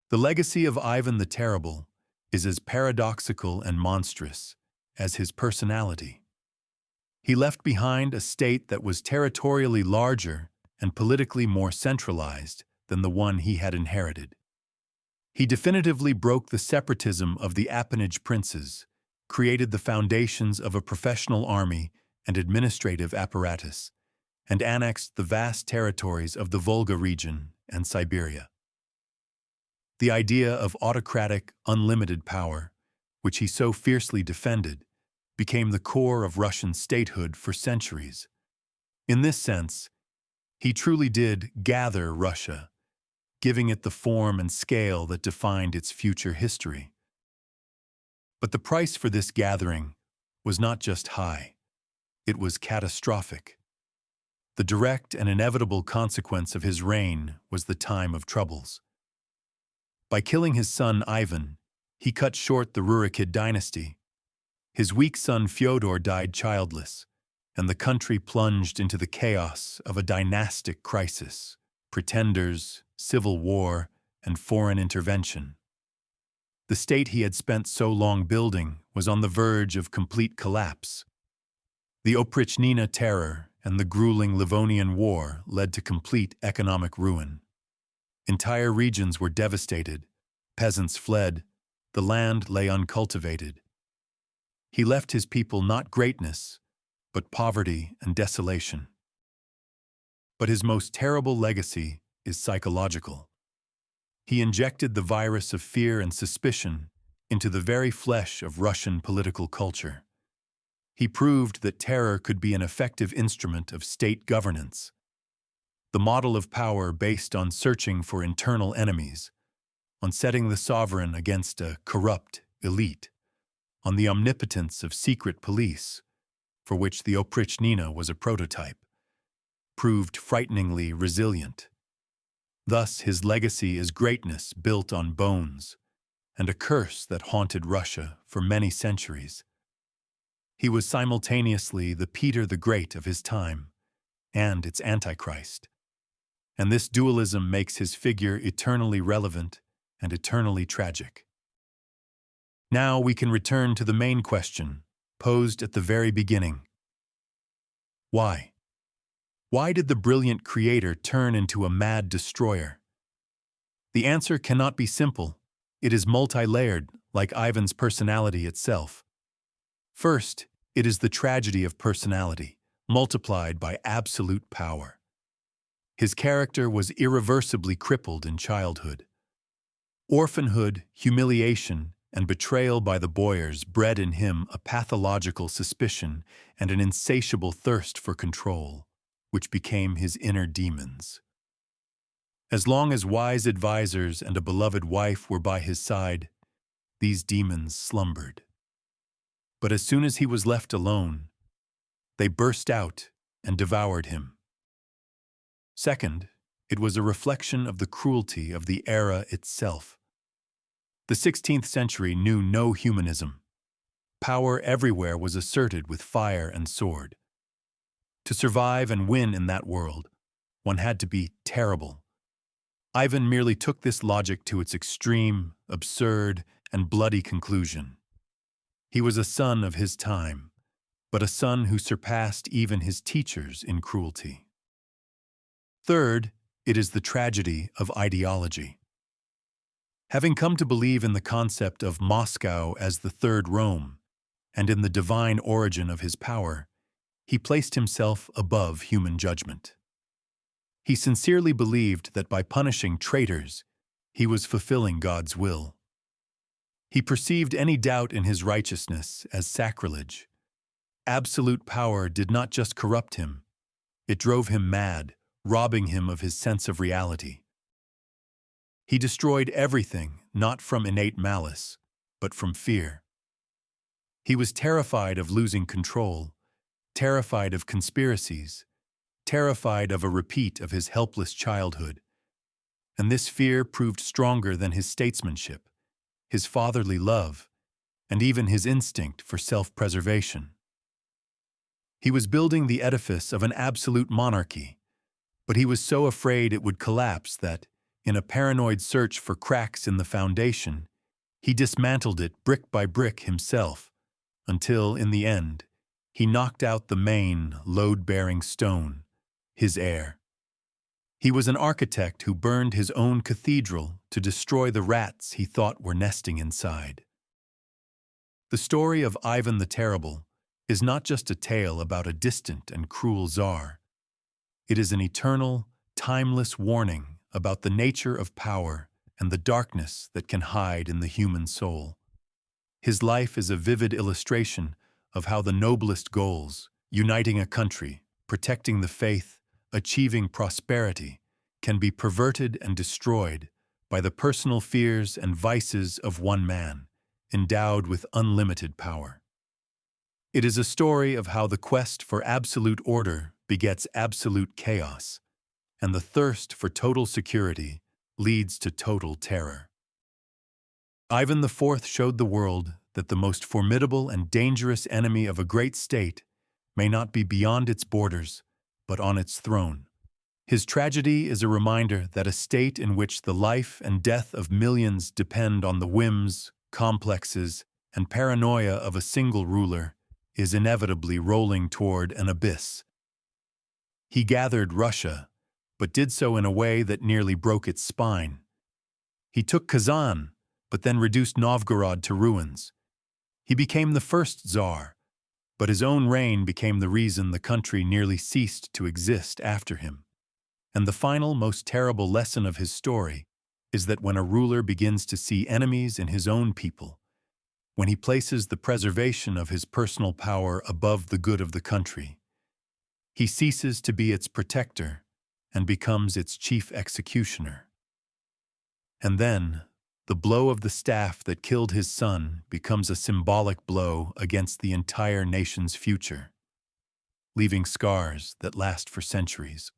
The legacy of Ivan the Terrible is as paradoxical and monstrous as his personality. He left behind a state that was territorially larger and politically more centralized than the one he had inherited. He definitively broke the separatism of the appanage princes, created the foundations of a professional army and administrative apparatus, and annexed the vast territories of the Volga region and Siberia. The idea of autocratic, unlimited power, which he so fiercely defended, became the core of Russian statehood for centuries. In this sense, he truly did gather Russia, giving it the form and scale that defined its future history. But the price for this gathering was not just high, it was catastrophic. The direct and inevitable consequence of his reign was the time of troubles. By killing his son Ivan, He cut short the Rurikid dynasty. His weak son Fyodor died childless, and the country plunged into the chaos of a dynastic crisis, pretenders, civil war, and foreign intervention. The state he had spent so long building was on the verge of complete collapse. The Oprichnina terror and the grueling Livonian War led to complete economic ruin. Entire regions were devastated, peasants fled, the land lay uncultivated. He left his people not greatness, but poverty and desolation. But his most terrible legacy is psychological. He injected the virus of fear and suspicion into the very flesh of Russian political culture. He proved that terror could be an effective instrument of state governance. The model of power based on searching for internal enemies, on setting the sovereign against a corrupt elite, on the omnipotence of secret police, for which the Oprichnina was a prototype, proved frighteningly resilient. Thus his legacy is greatness built on bones, and a curse that haunted Russia for many centuries. He was simultaneously the Peter the Great of his time, and its Antichrist. And this dualism makes his figure eternally relevant and eternally tragic. Now we can return to the main question, posed at the very beginning. Why? Why did the brilliant creator turn into a mad destroyer? The answer cannot be simple. It is multi-layered, like Ivan's personality itself. First, it is the tragedy of personality, multiplied by absolute power. His character was irreversibly crippled in childhood. Orphanhood, humiliation, and betrayal by the boyars bred in him a pathological suspicion and an insatiable thirst for control, which became his inner demons. As long as wise advisors and a beloved wife were by his side, these demons slumbered. But as soon as he was left alone, they burst out and devoured him. Second, it was a reflection of the cruelty of the era itself. The 16th century knew no humanism. Power everywhere was asserted with fire and sword. To survive and win in that world, one had to be terrible. Ivan merely took this logic to its extreme, absurd, and bloody conclusion. He was a son of his time, but a son who surpassed even his teachers in cruelty. Third, it is the tragedy of ideology. Having come to believe in the concept of Moscow as the Third Rome, and in the divine origin of his power, he placed himself above human judgment. He sincerely believed that by punishing traitors, he was fulfilling God's will. He perceived any doubt in his righteousness as sacrilege. Absolute power did not just corrupt him, it drove him mad, robbing him of his sense of reality. He destroyed everything not from innate malice, but from fear. He was terrified of losing control, terrified of conspiracies, terrified of a repeat of his helpless childhood. And this fear proved stronger than his statesmanship, his fatherly love, and even his instinct for self-preservation. He was building the edifice of an absolute monarchy, but he was so afraid it would collapse that, in a paranoid search for cracks in the foundation, he dismantled it brick by brick himself, until, in the end, he knocked out the main, load-bearing stone, his heir. He was an architect who burned his own cathedral to destroy the rats he thought were nesting inside. The story of Ivan the Terrible is not just a tale about a distant and cruel czar. It is an eternal, timeless warning about the nature of power and the darkness that can hide in the human soul. His life is a vivid illustration of how the noblest goals, uniting a country, protecting the faith, achieving prosperity, can be perverted and destroyed by the personal fears and vices of one man, endowed with unlimited power. It is a story of how the quest for absolute order begets absolute chaos, and the thirst for total security leads to total terror. Ivan IV showed the world that the most formidable and dangerous enemy of a great state may not be beyond its borders, but on its throne. His tragedy is a reminder that a state in which the life and death of millions depend on the whims, complexes, and paranoia of a single ruler is inevitably rolling toward an abyss. He gathered Russia, but did so in a way that nearly broke its spine. He took Kazan, but then reduced Novgorod to ruins. He became the first Tsar, but his own reign became the reason the country nearly ceased to exist after him. And the final, most terrible lesson of his story is that when a ruler begins to see enemies in his own people, when he places the preservation of his personal power above the good of the country, he ceases to be its protector and becomes its chief executioner. And then, the blow of the staff that killed his son becomes a symbolic blow against the entire nation's future, leaving scars that last for centuries.